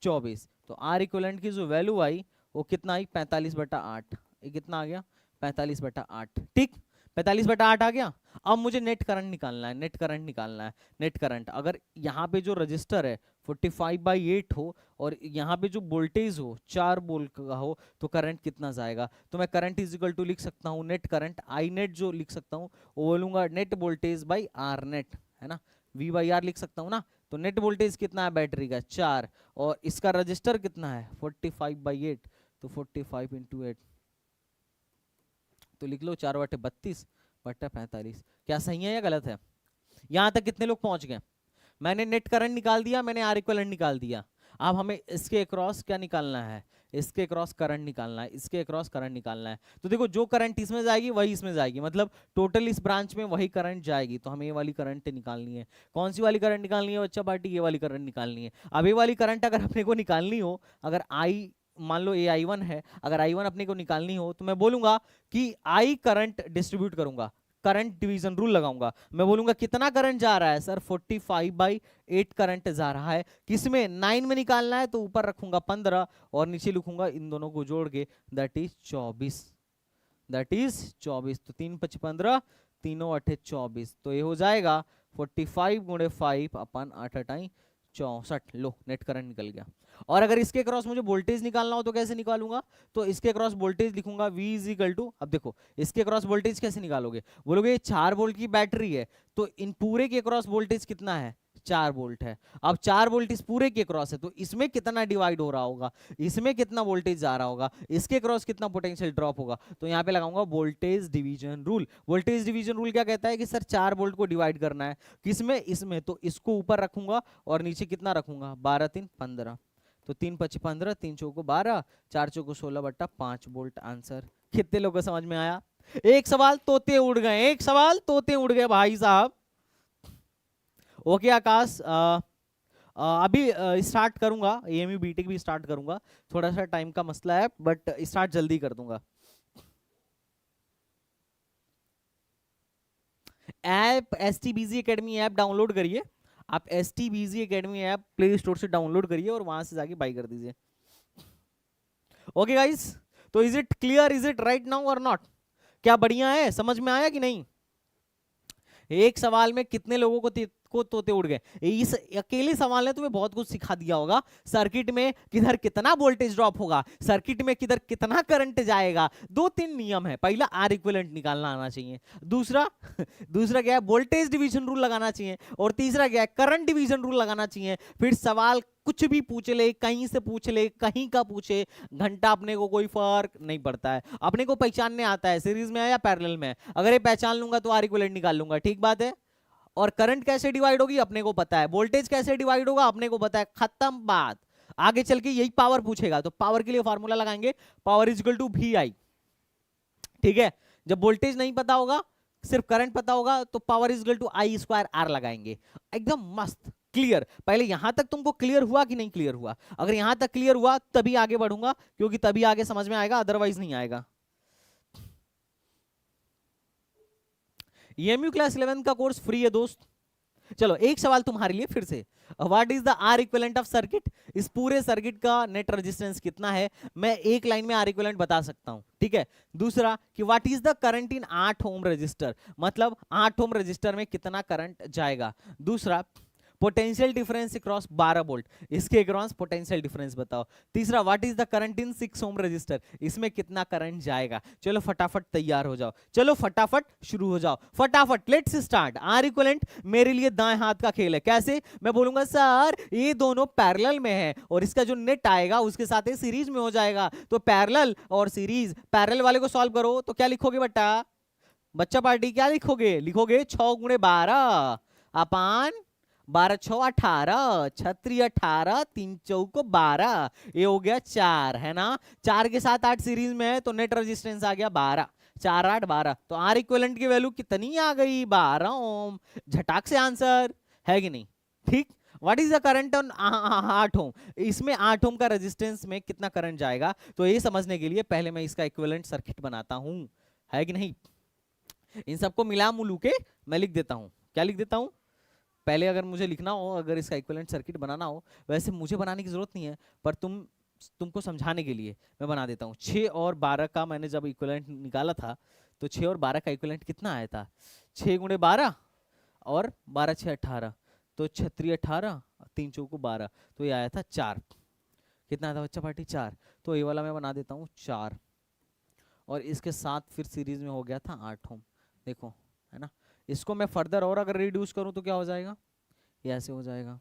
24। तो आर इक्विवेलेंट की जो वैल्यू आई वो कितना आई? 45/8। ये कितना आ गया? 45/8। ठीक, 45/8 आ गया। अब मुझे नेट करंट निकालना है, नेट करंट निकालना है। नेट करंट, अगर यहाँ पे जो रजिस्टर है 45/8 हो और यहाँ पे जो वोल्टेज हो 4 वोल्ट का हो, तो करंट कितना जाएगा? तो मैं करंट इज इक्वल टू लिख सकता हूँ नेट करंट, आई नेट जो लिख सकता हूँ वो बोलूंगा net voltage by R net, है ना, V/R लिख सकता हूँ ना। तो नेट वोल्टेज कितना है बैटरी का? 4, और इसका रजिस्टर कितना है? 45/8, तो 45 × 8, तो लिख लो 4/32/45। क्या सही है या गलत है? यहां तक कितने लोग पहुंच गए? मैंने नेट करंट निकाल दिया, मैंने आर इक्विवेलेंट निकाल दिया। अब हमें इसके अक्रॉस क्या निकालना है? इसके अक्रॉस करंट निकालना है, इसके अक्रॉस करंट निकालना है। तो देखो जो करंट इसमें जाएगी वही इसमें जाएगी, मतलब टोटल इस ब्रांच में वही करंट जाएगी। तो हमें ये वाली करंट निकालनी है। कौन सी वाली करंट निकालनी है बच्चा पार्टी? ये वाली करंट निकालनी है। अब ये वाली करंट अगर अपने को निकालनी हो, अगर आई मान लो ये I1 है, अगर I1 अपने को निकालनी हो तो मैं बोलूंगा कि आई करंट डिस्ट्रीब्यूट करूंगा, करंट डिवीजन रूल लगाऊंगा। मैं बोलूंगा कितना करंट जा रहा है सर? 45/8 करंट जा रहा है। किसमें? 9 में निकालना है, तो ऊपर रखूंगा 15 और नीचे लिखूंगा इन दोनों को जोड़ के, दैट इज 24, दैट इज 24। तो 3 × 5 = 15, तीनों 8 = 24। तो ये हो जाएगा 45 × 5 अपान 8 × 64। लो नेट करंट निकल गया। और अगर इसके क्रॉस मुझे वोल्टेज निकालना हो तो कैसे निकालूंगा? तो इसके क्रॉस वोल्टेज लिखूंगा V = अब देखो इसके क्रॉस वोल्टेज कैसे निकालोगे? बोलोगे 4 वोल्ट की बैटरी है, तो इन पूरे के क्रॉस वोल्टेज कितना है? 4 वोल्ट है। अब 4 वोल्ट इस पूरे के क्रॉस है, तो इसमें कितना डिवाइड हो रहा होगा? इसमें कितना वोल्टेज जा रहा होगा? इसके क्रॉस कितना पोटेंशियल ड्रॉप होगा? तो यहाँ पे लगाऊंगा voltage division rule. Voltage division rule क्या कहता है कि सर 4 वोल्ट को डिवाइड करना है किसमें? इसमें। तो इसको ऊपर रखूंगा और नीचे कितना रखूंगा? 12 3 15। तो 3 × 5 = 15, 3 × 4 = 12, 4 × 4 = 16/5 वोल्ट आंसर। कितने लोगों को समझ में आया? एक सवाल तोते उड़ गए, एक सवाल तोते उड़ गए भाई साहब। ओके आकाश, अभी स्टार्ट करूंगा, AMU बीटेक भी स्टार्ट करूंगा। थोड़ा सा टाइम का मसला है बट स्टार्ट जल्दी कर दूंगा। App STBZ academy app download करिए। आप STBZ Academy app play store से डाउनलोड करिए और वहां से जाके बाई कर दीजिए। ओके गाइस, तो is it clear, is it right now और नॉट? क्या बढ़िया है, समझ में आया कि नहीं? एक सवाल में कितने लोगों को तोते उड़ गए। इस अकेले सवाल ने तुम्हें बहुत कुछ सिखा दिया होगा। सर्किट में किधर कितना वोल्टेज ड्रॉप होगा, सर्किट में किधर कितना करंट जाएगा। 2-3 नियम है। पहला आर इक्विवेलेंट निकालना आना चाहिए, दूसरा दूसरा क्या है, वोल्टेज डिवीजन रूल लगाना चाहिए, और तीसरा क्या है, करंट डिवीजन रूल लगाना चाहिए। फिर सवाल कुछ भी पूछ ले, कहीं से पूछ ले, कहीं का पूछे, घंटा अपने को कोई फर्क नहीं पड़ता है। अपने को पहचानने आता है सीरीज में है या पैरेलल में है। अगर ये पहचान लूंगा तो आर इक्विवेलेंट निकाल लूंगा, ठीक बात है। और करंट कैसे डिवाइड होगी अपने को पता है, वोल्टेज कैसे डिवाइड होगा अपने को पता है, खत्म बात। आगे चल के यही पावर पूछेगा, तो पावर के लिए फॉर्मूला लगाएंगे, power is equal to VI। ठीक है, जब वोल्टेज नहीं पता होगा, सिर्फ करंट पता होगा, तो power is equal to I²R लगाएंगे। एकदम मस्त क्लियर। पहले यहां तक तुमको क्लियर हुआ कि नहीं क्लियर हुआ? अगर यहां तक क्लियर हुआ तभी आगे बढ़ूंगा, क्योंकि तभी आगे समझ में आएगा, अदरवाइज नहीं आएगा। EMU क्लास 11 का कोर्स फ्री है दोस्त। चलो एक सवाल तुम्हारे लिए फिर से, what is the R equivalent of circuit? इस पूरे सर्किट का नेट रेजिस्टेंस कितना है, मैं एक लाइन में आर इक्विवेलेंट बता सकता हूं, ठीक है। दूसरा कि what is the current in 8 ohm resistor, मतलब 8 ओम रजिस्टर में कितना करंट जाएगा। दूसरा पोटेंशियल डिफरेंस अक्रॉस 12 वोल्ट, इसके अक्रॉस पोटेंशियल डिफरेंस बताओ। तीसरा what is the current in 6 ohm resistor, इसमें कितना करंट जाएगा। चलो फटाफट तैयार हो जाओ, चलो फटाफट शुरू हो जाओ, फटाफट लेट्स स्टार्ट। आर इक्विवेलेंट मेरे लिए दाएं हाथ का खेल है। कैसे? मैं बोलूंगा सर ये दोनों पैरेलल में है और इसका जो नेट आएगा उसके साथ ही सीरीज में हो जाएगा, तो पैरेलल और सीरीज, पैरेलल वाले को सॉल्व करो तो क्या लिखोगे बेटा, बच्चा पार्टी क्या लिखोगे? लिखोगे 6 गुणे 12 अपान 12 6 18, 6 18, 3 चौको 12, ये हो गया 4, है ना। 4 के साथ 8 सीरीज में है तो नेट रेजिस्टेंस आ गया 12, 4 8 12। तो आर इक्विवेलेंट की वैल्यू कितनी आ गई? 12 ओम। झटाक से आंसर है कि नहीं? ठीक। What is the current on 8 ओम, इसमें 8 ओम का रेजिस्टेंस में कितना करंट जाएगा, तो ये समझने के लिए पहले मैं इसका इक्विवेलेंट सर्किट बनाता हूं, है कि नहीं। इन सबको मिला मुलू के मैं लिख देता हूं, क्या लिख देता हूं पहले, अगर मुझे लिखना हो, अगर इसका इक्विवेलेंट सर्किट बनाना हो, वैसे मुझे बनाने की जरूरत नहीं है, पर तुमको समझाने के लिए मैं बना देता हूँ। 6 और 12 का मैंने जब इक्विवेलेंट निकाला था तो 6 और 12 का इक्विवेलेंट कितना आया था? 6 गुणे 12 और 12 6 18, तो 6 18, 3 चौको 12, तो ये आया था 4। कितना आया था बच्चा पार्टी? 4। तो ये वाला मैं बना देता हूँ 4, और इसके साथ फिर सीरीज में हो गया था 8 ओम। देखो है ना, इसको मैं फर्दर और अगर रिड्यूस करूं तो क्या हो जाएगा, ये ऐसे हो जाएगा।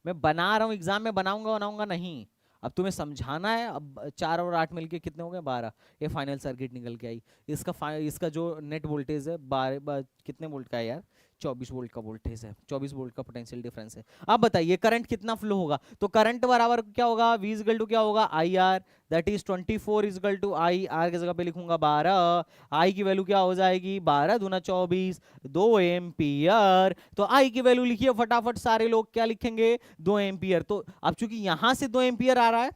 मैं बना रहा हूं, एग्जाम में बनाऊंगा नहीं, अब तुम्हें समझाना है। अब 4 और 8 मिलके कितने हो गए? 12। ये फाइनल सर्किट निकल के आई। इसका जो नेट वोल्टेज है 12 कितने वोल्ट का है यार? 24 वोल्ट का वोल्टेज है, 24 वोल्ट का पोटेंशियल डिफरेंस है। अब बताइए करंट कितना फ्लो होगा, तो करंट बराबर क्या होगा? V इक्वल टू क्या होगा? IR, that is 24 equal to I, R की जगह पे लिखूंगा 12। आई की वैल्यू क्या हो जाएगी? 12 दूना 24, 2 एम्पियर। तो आई की वैल्यू लिखिए फटाफट सारे लोग, क्या लिखेंगे? 2 एम्पियर। तो अब चूंकि यहां से 2 एम्पियर आ रहा है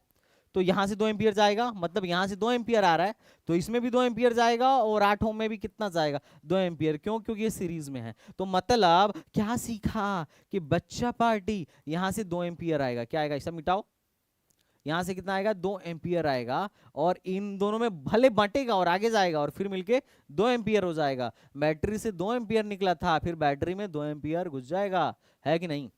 तो यहां से 2 एम्पियर जाएगा, मतलब यहां से 2 एम्पियर आ रहा है तो इसमें भी 2 एम्पियर जाएगा, और 8 ओम में भी कितना जाएगा? 2 एम्पियर। क्यों? क्योंकि ये सीरीज में है। तो मतलब क्या सीखा कि बच्चा पार्टी यहां से 2 एम्पियर आएगा, क्या आएगा? सब मिटाओ, यहां से कितना आएगा? 2 एम्पियर आएगा, और इन दोनों में भले बंटेगा और आगे जाएगा और फिर मिलके 2 एम्पियर हो जाएगा। बैटरी से 2 एम्पियर निकला था, फिर बैटरी में 2 एम्पियर घुस जाएगा, है कि नहीं।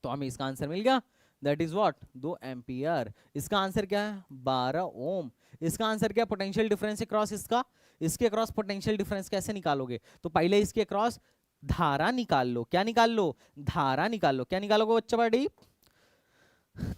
तो हमें इसका आंसर मिल गया, दैट इज व्हाट? 2 एम्पियर। इसका आंसर क्या है? 12 ओम। इसका आंसर क्या? पोटेंशियल डिफरेंस अक्रॉस इसका, इसके अक्रॉस पोटेंशियल डिफरेंस कैसे निकालोगे? तो पहले इसके अक्रॉस धारा निकाल लो। क्या निकाल लो? धारा निकाल लो। क्या निकालोगे बच्चा पार्टी?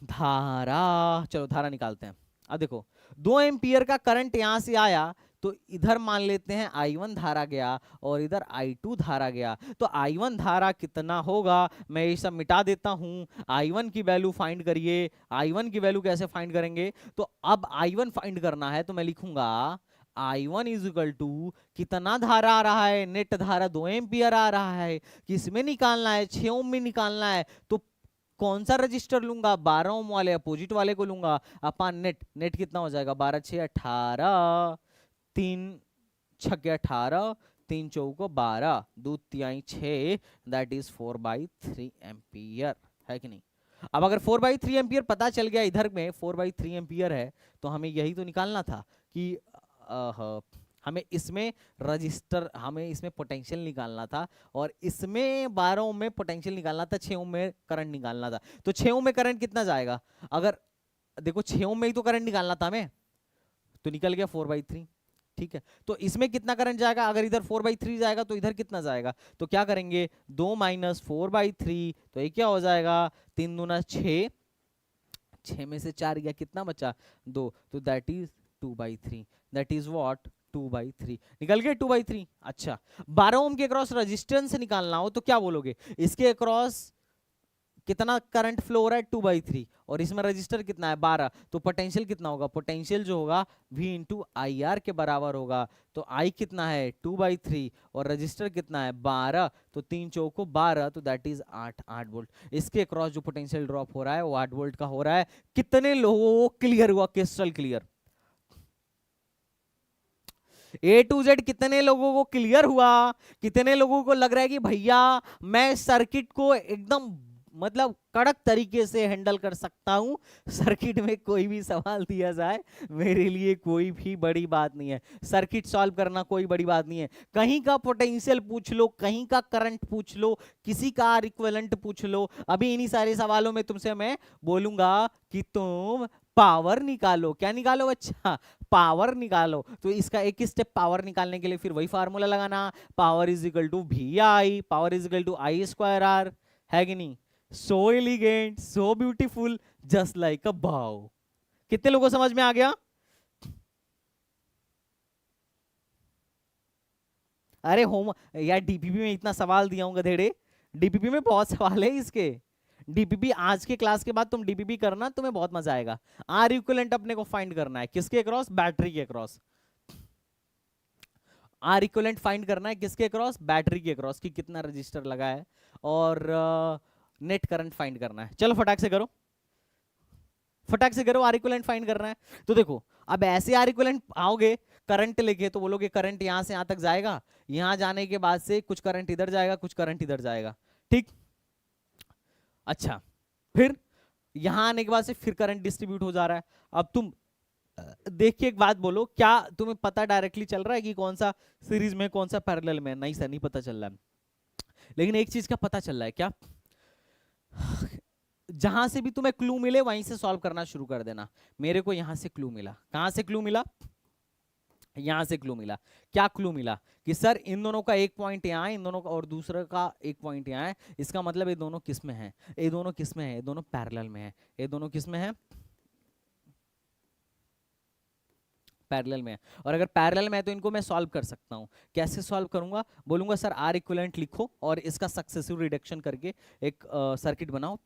धारा। चलो धारा निकालते हैं। अब देखो 2 एम्पियर का करंट यहां से आया, तो इधर मान लेते हैं I1 धारा गया और इधर I2 धारा गया। तो I1 धारा कितना होगा? मैं ये सब मिटा देता हूं। I1 की वैल्यू फाइंड करिए। I1 की वैल्यू कैसे फाइंड करेंगे? तो अब I1 फाइंड करना है तो मैं लिखूंगा I1 इज इक्वल टू कितना धारा आ रहा है? नेट धारा 2 एम्पियर आ रहा है। किसमें निकालना है? 6 ओम में निकालना है। तो कौन सा रजिस्टर लूंगा? 12 ओम वाले, अपोजिट वाले को लूंगा। अपन नेट, नेट कितना हो जाएगा? 12 6 18, 3 6 18, तीन चौको 12, दो तिहाई 6, दैट इज 4/3 एम्पियर, है कि नहीं। अब अगर 4/3 एम्पियर पता चल गया, इधर में 4/3 एम्पियर है, तो हमें यही तो निकालना था कि हमें इसमें पोटेंशियल निकालना था, और इसमें 12 ओम में पोटेंशियल निकालना था, 6 ओम में करंट निकालना था। तो 6 ओम में करंट कितना जाएगा, अगर देखो 6 ओम में ही तो करंट निकालना था हमें, तो निकल गया 4/3। ठीक है, तो इसमें कितना करंट जाएगा, अगर इधर 4/3 जाएगा तो इधर कितना जाएगा, तो क्या करेंगे 2 - 4/3, तो ये क्या हो जाएगा 3 दूना 6, 6 में से 4 गया, कितना बचा 2, तो that is 2/3, that is what 2/3, निकल गए 2/3। अच्छा, 12 ओम के अक्रॉस रेजिस्टेंस निकालना हो तो क्या बोलोगे, इसके अक्रॉस कितना करंट फ्लो हो रहा है 2/3, और इसमें रजिस्टर कितना है 12, तो पोटेंशियल कितना होगा, पोटेंशियल जो होगा V × IR के बराबर होगा। तो I कितना है 2/3 और रजिस्टर कितना है 12, तो 3 चौको 12, तो दैट इज 8 वोल्ट। इसके अक्रॉस जो पोटेंशियल ड्रॉप हो रहा है वो 8 वोल्ट का हो रहा है। कितने लोगों को क्लियर हुआ, crystal clear, A to Z कितने लोगों को क्लियर हुआ, कितने लोगों को लग रहा है कि भैया मैं सर्किट को एकदम मतलब कड़क तरीके से हैंडल कर सकता हूं, सर्किट में कोई भी सवाल दिया जाए मेरे लिए कोई भी बड़ी बात नहीं है, सर्किट सॉल्व करना कोई बड़ी बात नहीं है। कहीं का पोटेंशियल पूछ लो, कहीं का करंट पूछ लो, किसी का आर इक्विवेलेंट पूछ लो, अभी इन्हीं सारे सवालों में तुमसे मैं बोलूंगा कि तुम पावर निकालो। क्या निकालो बच्चा, पावर निकालो। तो इसका एक स्टेप पावर निकालने के लिए फिर वही फार्मूला लगाना, power is equal to VI, power is equal to I²R, है कि नहीं। So elegant, so beautiful, just like a bow. कितने लोगों को समझ में आ गया। अरे होम यार, डीपीपी में इतना सवाल दिया हूं गधेड़े, डीपीपी में बहुत सवाल है इसके। डीपीपी आज के क्लास के बाद तुम डीपीपी करना, तुम्हें बहुत मजा आएगा। आर इक्विवेलेंट अपने को फाइंड करना है, किसके अक्रॉस, बैटरी के अक्रॉस। आर इक्विवेलेंट फाइंड करना है किसके अक्रॉस, बैटरी के अक्रॉस, कि कितना रजिस्टर लगा है, और नेट करंट फाइंड करना है। चलो फटाक से करो, फटाक से करो, आर इक्विवेलेंट फाइंड करना है। तो देखो अब ऐसे आर इक्विवेलेंट आओगे करंट लेके, तो बोलोगे करंट यहां से यहां तक जाएगा, यहां जाने के बाद से कुछ करंट इधर जाएगा, कुछ करंट इधर जाएगा, ठीक। अच्छा, फिर यहां आने के बाद से फिर करंट डिस्ट्रीब्यूट हो जा रहा है। अब तुम देख के एक बात बोलो, क्या तुम्हें पता डायरेक्टली चल रहा है कि कौन सा सीरीज में कौन सा पैरेलल में, नहीं सर नहीं पता चल रहा है। लेकिन एक चीज का पता चल रहा है, क्या, जहां से भी तुम्हें क्लू मिले वहीं से सॉल्व करना शुरू कर देना। मेरे को यहां से क्लू मिला, कहां से क्लू मिला, यहां से क्लू मिला। क्या क्लू मिला कि सर इन दोनों का एक पॉइंट यहाँ है, इन दोनों का और दूसरे का एक पॉइंट यहाँ है, इसका मतलब ये दोनों किस में है, ये दोनों किस में है, ये दोनों पैरेलल में है, ये दोनों किस में है, पैरेलल में है। और अगर पैरेलल में है तो इनको मैं सॉल्व कर सकता हूं। कैसे सॉल्व करूंगा, बोलूंगा सर आर इक्विवेलेंट लिखो और इसका सक्सेसिव रिडक्शन करके एक सर्किट बनाओ।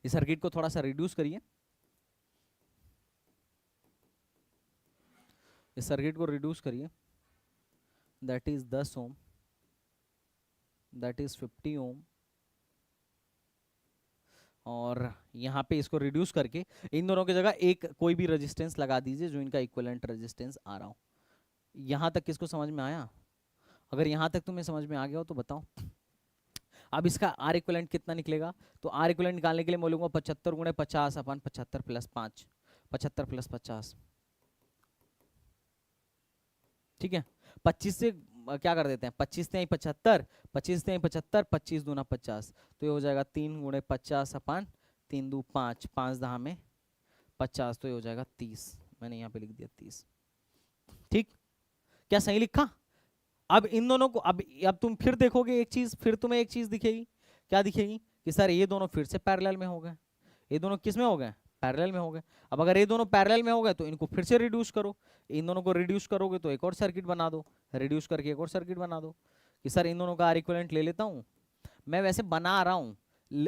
इस सर्किट को थोड़ा सा रिड्यूस करिए, इस सर्किट को रिड्यूस करिए, that is 10 ohm, that is 50 ohm, और यहाँ पे इसको रिड्यूस करके इन दोनों की जगह एक कोई भी रेजिस्टेंस लगा दीजिए जो इनका इक्विवेलेंट रेजिस्टेंस आ रहा हो। यहाँ तक किसको समझ में आया, अगर यहाँ तक तुम्हें समझ में आ गया हो तो बताओ। अब इसका आर इक्विवेलेंट कितना निकलेगा, तो आर इक्विवेलेंट निकालने के लिए बोलूंगा 75 × 50 अपन 75 + 5, 75 + 50, ठीक है। 25 से क्या कर देते हैं, 25 से 75, 25 से 75, 25 दूना 50, तो ये हो जाएगा 3 × 50 अपन 3 दूँ 5, 5 दहा में 50, तो ये हो जाएगा 30। मैंने यहाँ पे लिख दिया 30, ठीक। क्या सही लिखा। अब इन दोनों को अब तुम फिर देखोगे एक चीज, फिर तुम्हें एक चीज दिखेगी। क्या दिखेगी कि सर ये दोनों फिर से पैरेलल में हो गए, ये दोनों किस में हो गए, पैरेलल में हो गए। अब अगर ये दोनों पैरेलल में हो गए तो इनको फिर से रिड्यूस करो, इन दोनों को रिड्यूस करोगे तो एक और सर्किट बना दो, रिड्यूस करके एक और सर्किट बना दो, कि सर इन दोनों का आर इक्विवेलेंट ले लेता हूँ। मैं वैसे बना रहा हूँ,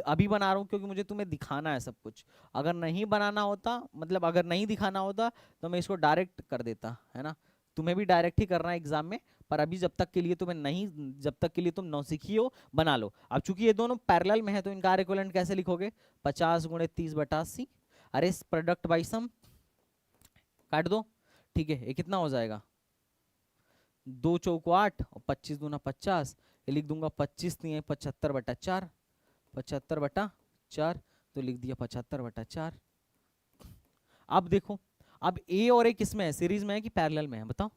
अभी बना रहा हूँ क्योंकि मुझे तुम्हें दिखाना है सब कुछ। अगर नहीं बनाना होता, मतलब अगर नहीं दिखाना होता तो मैं इसको डायरेक्ट कर देता, है ना। तुम्हें भी डायरेक्ट ही करना है एग्जाम में, पर अभी जब तक के लिए तुम्हें नहीं, जब तक के लिए तुम नौसिखी हो बना लो। अब चूंकि ये दोनों पैरेलल में है तो इनका आर इक्विवेलेंट कैसे लिखोगे, 50 × 30/80, अरे इस प्रोडक्ट बाई सम काट दो, ठीक है। ये कितना हो जाएगा, 2 चौको 8 और 25 दूना 50, ये लिख दूंगा 25 नहीं है 75/4, 75/4, तो लिख दिया 75/4। अब देखो, अब ए और ए किस में है, सीरीज में है कि पैरेलल में है, बताओ।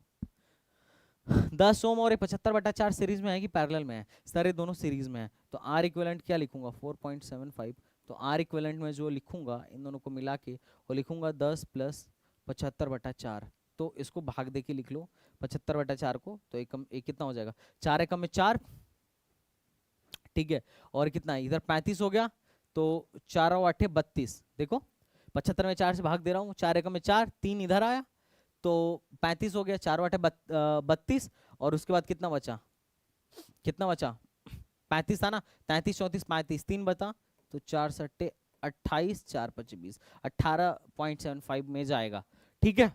10 ओम और 75/4 सीरीज में है कि पैरेलल में है, सर ये दोनों सीरीज में है, तो आर इक्विवेलेंट क्या लिखूंगा 4.75, तो आर इक्विवेलेंट में जो लिखूंगा इन दोनों को मिला के वो लिखूंगा 10 + 75/4, तो इसको भाग दे के लिख लो 75/4 को, तो एक कितना हो जाएगा 4 एकम में 4, ठीक है, और कितना इधर 35 हो गया, तो 4 और 8 32, देखो 75 में 4 से भाग दे रहा हूँ, 4 एकम में 4, 3 इधर आया तो 35 हो गया, 4 8 32, और उसके बाद कितना बचा, कितना बचा 35 था ना, 33 34 35, 3 बता, तो 4 सट्टे 28, 4 5 20, 18.75 में जाएगा, ठीक है,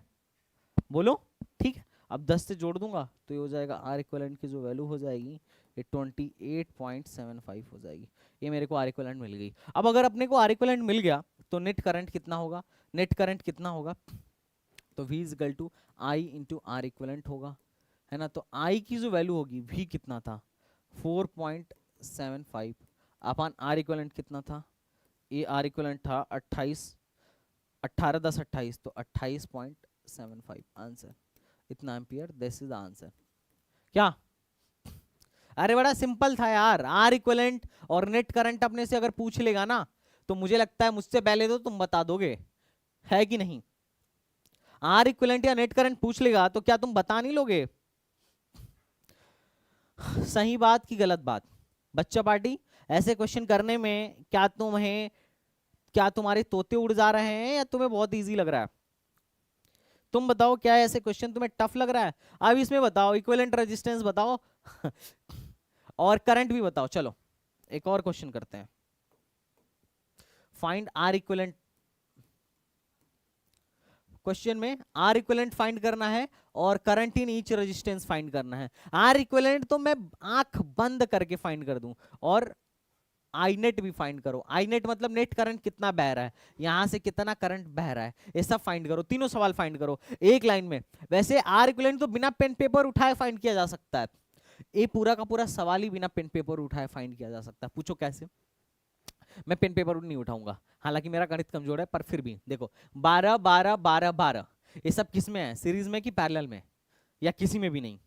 बोलो ठीक है। अब 10 से जोड़ दूंगा तो ये हो जाएगा आर इक्विवेलेंट की जो वैल्यू हो जाएगी ये 28.75 हो जाएगी, ये मेरे को आर इक्विवेलेंट मिल गई। अब अगर अपने को आर इक्विवेलेंट मिल गया तो नेट करंट कितना होगा, नेट करंट कितना होगा, तो V equal to I into R equivalent होगा, है ना, तो I की जो वैल्यू होगी V कितना था 4.75 अपन आर इक्विवेलेंट कितना था, ये आर इक्विवेलेंट था 28, 18 10 28, तो 28.75 आंसर, इतना ampere, this is the answer. क्या, अरे बड़ा सिंपल था यार, आर इक्विवेलेंट और नेट करंट अपने से अगर पूछ लेगा ना तो मुझे लगता है मुझसे पहले तो तुम बता दोगे, है कि नहीं। आर इक्विवेलेंट या नेट करंट पूछ लेगा तो क्या तुम बता नहीं लोगे, सही बात की गलत बात। बच्चा पार्टी, ऐसे क्वेश्चन करने में क्या तुम्हारे तोते उड़ जा रहे हैं या तुम्हें बहुत इजी लग रहा है, तुम बताओ, क्या ऐसे क्वेश्चन तुम्हें टफ लग रहा है। अब इसमें बताओ इक्विवेलेंट रेजिस्टेंस बताओ और करंट भी बताओ। चलो एक और क्वेश्चन करते हैं, फाइंड आर इक्विवेलेंट। क्वेश्चन में आर इक्विवेलेंट फाइंड करना है और current in each resistance find करना है। आर इक्विवेलेंट तो मैं आंख बंद करके फाइंड कर दूं, और आई नेट भी फाइंड करो। आई नेट मतलब नेट करंट कितना बह रहा है, यहां से कितना करंट बह रहा है, ये सब फाइंड करो, तीनों सवाल फाइंड करो एक लाइन में। वैसे आर इक्विवेलेंट तो बिना पेन पेपर उठाए फाइंड किया जा सकता है, ये पूरा का पूरा सवाल ही बिना पेन पेपर उठाए फाइंड किया जा सकता है। पूछो कैसे, मैं पेन पेपर नहीं उठाऊंगा, हालांकि मेरा गणित कमजोर है, पर फिर भी देखो 12 12 12 12, ये सब किस में है, सीरीज में कि पैरेलल में, या किसी में भी नहीं,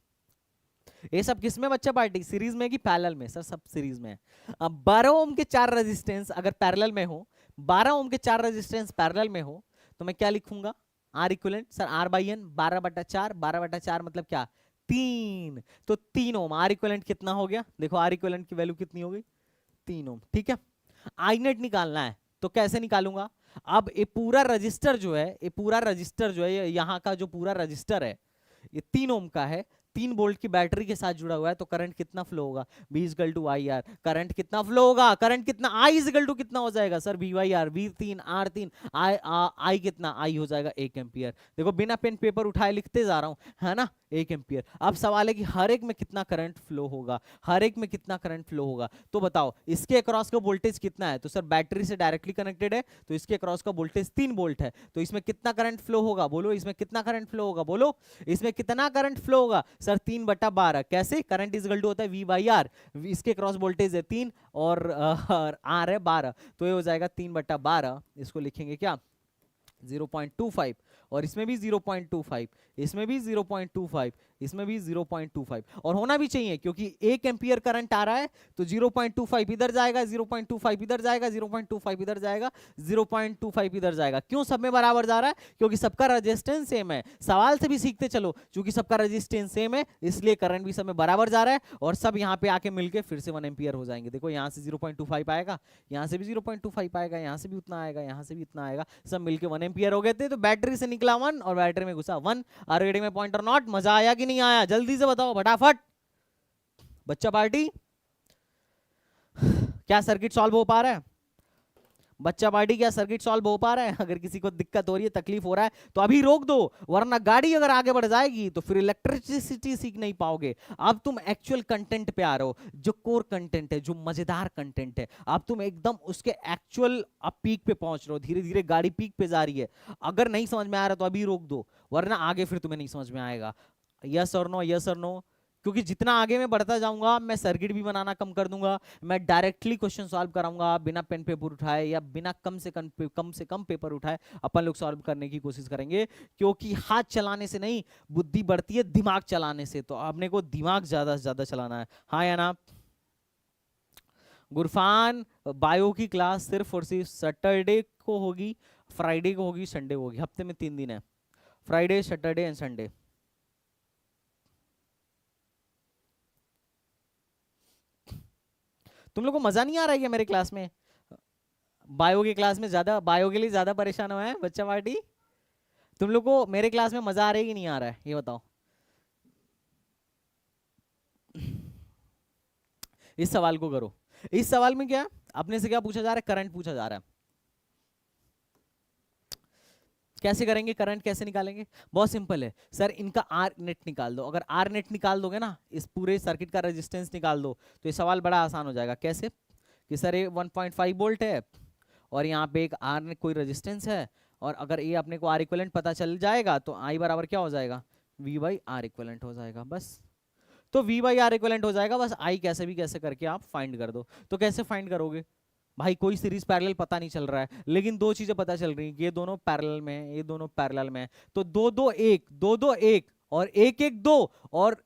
ये सब किस में बच्चा पार्टी, सीरीज में कि पैरेलल में, सर सब सीरीज में है। अब 12 ओम के 4 रेजिस्टेंस अगर पैरेलल में हो, 12 ओम के 4 रेजिस्टेंस पैरेलल में हो, तो मैं क्या लिखूंगा R equivalent, sir R by N 12/4, 12/4 मतलब क्या 3, तो 3 ओम, आर इक्विवेलेंट कितना हो गया, देखो आर इक्विवेलेंट की वैल्यू कितनी हो गई 3 ओम, ठीक है। आई नेट निकालना है तो कैसे निकालूंगा, अब ये पूरा रजिस्टर जो है, ये पूरा रजिस्टर जो है, यहाँ का जो पूरा रजिस्टर है ये 3 ओम का है, 3 वोल्ट की बैटरी के साथ जुड़ा हुआ है, तो करंट कितना फ्लो होगा, V equal to I R, current कितना फ्लो होगा, करंट कितना, I इक्वल टू कितना हो जाएगा sir V by R, V3 R3, I कितना, I हो जाएगा 1 एम्पियर। देखो बिना पेन पेपर उठाए लिखते जा रहा हूं, है ना, 1 एम्पियर। अब सवाल है कि हर एक में कितना करंट फ्लो होगा, हर एक में कितना करंट फ्लो होगा, तो बताओ इसके अक्रॉस का वोल्टेज कितना है, तो सर बैटरी से डायरेक्टली कनेक्टेड है, तो इसके अक्रॉस का वोल्टेज 3 वोल्ट है, तो इसमें कितना करंट फ्लो होगा, बोलो इसमें कितना करंट फ्लो होगा, बोलो इसमें कितना करंट फ्लो होगा, सर 3/12, कैसे, करंट इज इक्वल टू होता है V बाई आर, इसके क्रॉस वोल्टेज है 3 और आर है 12, तो ये हो जाएगा 3/12, इसको लिखेंगे क्या 0.25, और इसमें भी 0.25, इसमें भी 0.25, इसमें भी 0.25, और होना भी चाहिए क्योंकि 1 एम्पियर करंट आ रहा है, तो 0.25 इधर जाएगा, 0.25 इधर जाएगा, 0.25 इधर जाएगा, 0.25 इधर जाएगा। क्यों सब में बराबर जा रहा है, क्योंकि सबका रेजिस्टेंस सेम है। सवाल से भी सीखते चलो, क्योंकि सबका रेजिस्टेंस सेम है इसलिए करंट भी सब में बराबर जा रहा है, और सब यहाँ पे आके मिलके फिर से 1 एम्पियर हो जाएंगे। देखो यहाँ से 0.25 आएगा, यहाँ से भी 0.25 आएगा, यहाँ से भी उतना आएगा, यहाँ से भी इतना आएगा, सब मिलके 1 एम्पियर हो गए थे। तो बैटरी से निकला 1 और बैटरी में घुसा 1। आर रीडिंग में पॉइंट और नॉट, मजा आया कि नहीं आया, जल्दी से बताओ फटाफट बच्चा पार्टी। क्या सर्किट सॉल्व हो पा रहा है बच्चा पार्टी, क्या सर्किट सॉल्व हो पा रहा है। अगर किसी को दिक्कत हो रही है, तकलीफ हो रहा है, तो अभी रोक दो, वरना गाड़ी अगर आगे बढ़ जाएगी तो फिर इलेक्ट्रिसिटी सीख नहीं पाओगे। अब तुम एक्चुअल कंटेंट पे आ रहे हो, जो कोर कंटेंट है, जो मजेदार कंटेंट है, अब तुम एकदम उसके एक्चुअल अब पीक पे पहुंच रहे हो, धीरे धीरे गाड़ी पीक पे जा रही है। अगर नहीं समझ में आ रहा तो अभी रोक दो, वरना आगे फिर तुम्हें नहीं समझ में आएगा। यस और नो, यस और नो। क्योंकि जितना आगे मैं बढ़ता जाऊंगा मैं सर्किट भी बनाना कम कर दूंगा, मैं डायरेक्टली क्वेश्चन सॉल्व कराऊंगा बिना पेन पेपर उठाए या बिना कम से कम पेपर उठाए अपन लोग सॉल्व करने की कोशिश करेंगे। क्योंकि हाथ चलाने से नहीं बुद्धि बढ़ती है, दिमाग चलाने से। तो आपने को दिमाग ज्यादा से ज्यादा चलाना है, हाँ या ना? गुरफान, बायो की क्लास सिर्फ और सिर्फ सैटरडे को होगी, फ्राइडे को होगी, संडे को होगी। हफ्ते में 3 दिन है, फ्राइडे सैटरडे एंड संडे। तुम लोग को मजा नहीं आ रहा है क्या मेरे क्लास में? बायो की क्लास में ज्यादा, बायो के लिए ज्यादा परेशान हुआ है बच्चा पार्टी? तुम लोग को मेरे क्लास में मजा आ रहा है कि नहीं आ रहा है, ये बताओ। इस सवाल को करो। इस सवाल में क्या अपने से क्या पूछा जा रहा है? करंट पूछा जा रहा है। कैसे करेंगे, करंट कैसे निकालेंगे? बहुत सिंपल है सर, इनका आर नेट निकाल दो। अगर आर नेट निकाल दोगे ना, इस पूरे सर्किट का रेजिस्टेंस निकाल दो, तो ये सवाल बड़ा आसान हो जाएगा। कैसे? कि सर ये 1.5 वोल्ट है और यहाँ पे एक आर कोई रेजिस्टेंस है, और अगर ये अपने को आर इक्विवेलेंट पता चल जाएगा तो आई बराबर क्या हो जाएगा? वी बाई आर इक्विवेलेंट हो जाएगा बस। तो वी बाई आर इक्विवेलेंट हो जाएगा बस। आई कैसे भी कैसे करके आप फाइंड कर दो। तो कैसे फाइंड करोगे भाई? कोई सीरीज पैरेलल पता नहीं चल रहा है, लेकिन दो चीजें पता चल रही हैं, ये दोनों पैरेलल में है, ये दोनों पैरेलल में है। तो 2 2 1, 2 2 1 और 1 1 2, और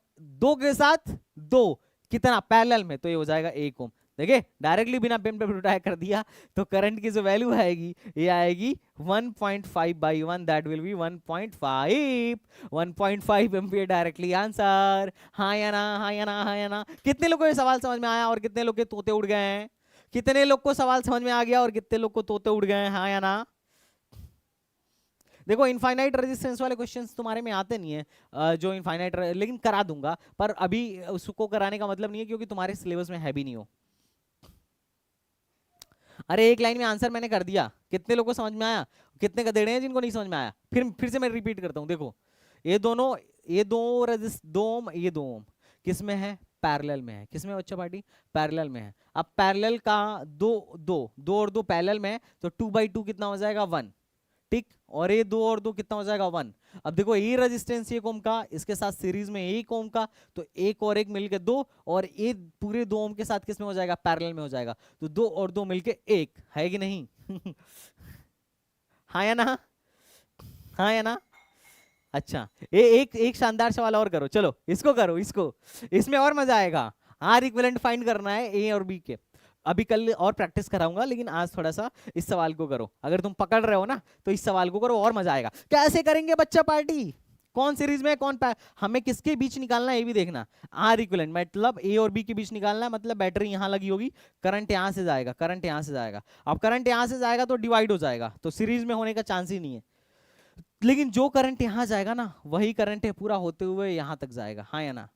2 के साथ 2 कितना पैरेलल में, तो ये हो जाएगा 1 ओम। देखिए डायरेक्टली बिना पेन पे उठाया कर दिया। तो करंट की जो वैल्यू आएगी ये आएगी 1.5/1, that will B 1.5, 1.5 ampere directly answer. हाँ या ना, हाँ या ना, हाँ या ना? कितने लोगों को ये सवाल समझ में आया और कितने लोग के तोते उड़ गए हैं? कितने लोग को सवाल समझ में आ गया और कितने लोग को तोते उड़ गए हैं, हाँ या ना? देखो इनफाइनाइट रेजिस्टेंस वाले क्वेश्चंस तुम्हारे में आते नहीं है, जो इनफाइनाइट, लेकिन करा दूंगा, पर अभी उसको कराने का मतलब नहीं है क्योंकि तुम्हारे सिलेबस में है भी नहीं हो। अरे एक लाइन में आंसर मैंने कर दिया, कितने लोगों को समझ में आया? कितने गधेड़े हैं जिनको नहीं समझ में आया? फिर से मैं रिपीट करता हूं। देखो ये दोनों, ये दो रजिस्ट दो ओम, ये 2 ओम किस में है? पैरेलल में है। किस में बच्चा पार्टी? पैरेलल में है। अब पैरेलल का दो और दो पैरेलल में है, तो 2/2 कितना हो जाएगा? 1। ठीक, और ये 2 और 2 कितना हो जाएगा? 1। अब देखो ये रेजिस्टेंस 1 ओम का, इसके साथ सीरीज में 1 ओम का, तो 1 और 1 मिलके 2, और ये पूरे 2 ओम के साथ किस में हो जाएगा? पैरेलल में हो जाएगा। तो 2 और 2 मिलके 1 है कि नहीं? हाँ या ना, हाँ या ना? अच्छा एक एक शानदार सवाल और करो, चलो इसको करो, इसको, इसमें और मजा आएगा। आर इक्विवेलेंट फाइंड करना है ए और बी के। अभी कल और प्रैक्टिस कराऊंगा, लेकिन आज थोड़ा सा इस सवाल को करो। अगर तुम पकड़ रहे हो ना तो इस सवाल को करो, और मजा आएगा। कैसे करेंगे बच्चा पार्टी? कौन सीरीज में कौन हमें किसके बीच निकालना है ये भी देखना। आर इक्विवेलेंट मतलब ए और बी के बीच निकालना है, मतलब बैटरी यहां लगी होगी, करंट यहां से जाएगा, करंट यहां से जाएगा। अब करंट यहां से जाएगा तो डिवाइड हो जाएगा, तो सीरीज में होने का चांस ही नहीं है। लेकिन जो करंट यहां जाएगा ना, वही करंट है पूरा होते हुए यहां तक जाएगा, हाँ या ना?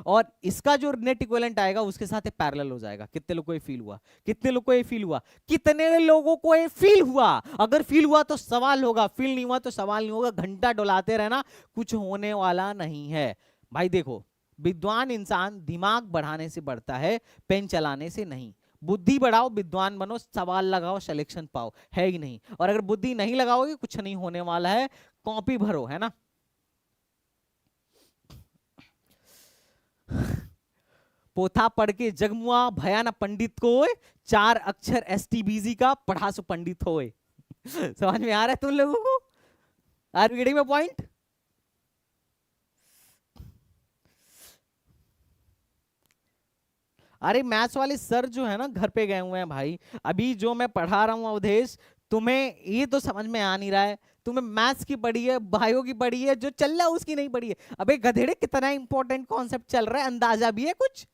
और इसका जो नेट इक्विवेलेंट आएगा उसके साथ पैरेलल हो जाएगा। कितने लोगों को ये फील हुआ? कितने लोगों को ये फील हुआ? कितने लोगों को ये फील हुआ? अगर फील हुआ तो सवाल होगा, फील नहीं हुआ तो सवाल नहीं होगा। घंटा डुलाते रहना, कुछ होने वाला नहीं है भाई। देखो विद्वान इंसान दिमाग बढ़ाने से बढ़ता है, पेन चलाने से नहीं। बुद्धि बढ़ाओ, विद्वान बनो, सवाल लगाओ, सिलेक्शन पाओ, है कि नहीं? और अगर बुद्धि नहीं लगाओगे कुछ नहीं होने वाला है। कॉपी भरो, है ना? पोथा पढ़ के जगमुआ भया न पंडित को, 4 अक्षर एसटीबीजी का पढ़ा सो पंडित होए। समझ में आ रहा है तुम लोगों को? Are you getting my point? अरे मैथ्स वाले सर जो है ना घर पे गए हुए हैं भाई। अभी जो मैं पढ़ा रहा हूँ अवधेश, तुम्हें ये तो समझ में आ नहीं रहा है। तुम्हें मैथ्स की पढ़ी है, बायो की पढ़ी है, जो चल रहा है उसकी नहीं पढ़ी है। अबे गधेड़े कितना इंपॉर्टेंट कॉन्सेप्ट चल रहा है, अंदाजा भी है कुछ?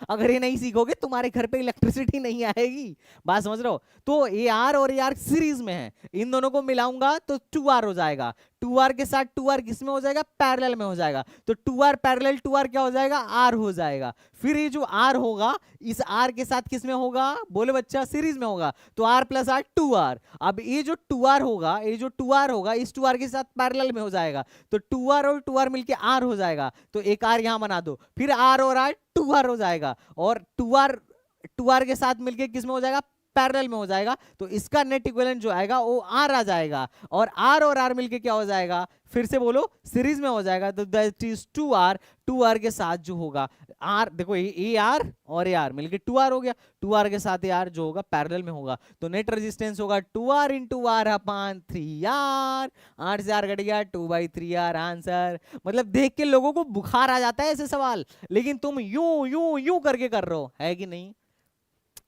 अगर ये नहीं सीखोगे तुम्हारे घर पे इलेक्ट्रिसिटी नहीं आएगी। बात समझ रहे हो? तो ए आर और ए आर सीरीज में है, इन दोनों को मिलाऊंगा तो 2R हो जाएगा। 2R के साथ 2R किस में हो जाएगा? पैरेलल में हो जाएगा। तो 2R पैरेलल 2R क्या हो जाएगा? R हो जाएगा। फिर ये जो R होगा इस R के साथ किस में होगा? बोले बच्चा, सीरीज में होगा। तो R प्लस R 2R। अब ये जो 2R होगा, ये जो 2R होगा इस 2R के साथ पैरेलल में हो जाएगा। तो 2R और 2R मिलके R हो जाएगा। तो एक R यहां बना दो, फिर R और R 2R हो जाएगा। और 2R के साथ मिलके किस में हो जाएगा? पैरेलल में हो जाएगा, तो इसका नेट इक्विवेलेंट जो आएगा वो आर आ जाएगा, और आर मिलके क्या हो जाएगा, फिर से बोलो, सीरीज में हो जाएगा, तो दैट इज 2R के साथ जो होगा आर, देखो ए आर और ए आर मिलके 2R हो गया, 2R के साथ ए आर जो होगा पैरेलल में होगा, तो नेट रेजिस्टेंस होगा 2R इंटू आर अपान 3R, 8 से R कट गया, 2/3R आंसर। मतलब देख के लोगों को बुखार आ जाता है ऐसे सवाल, लेकिन तुम यूं यूं यूं करके कर रहे हो, है कि नहीं?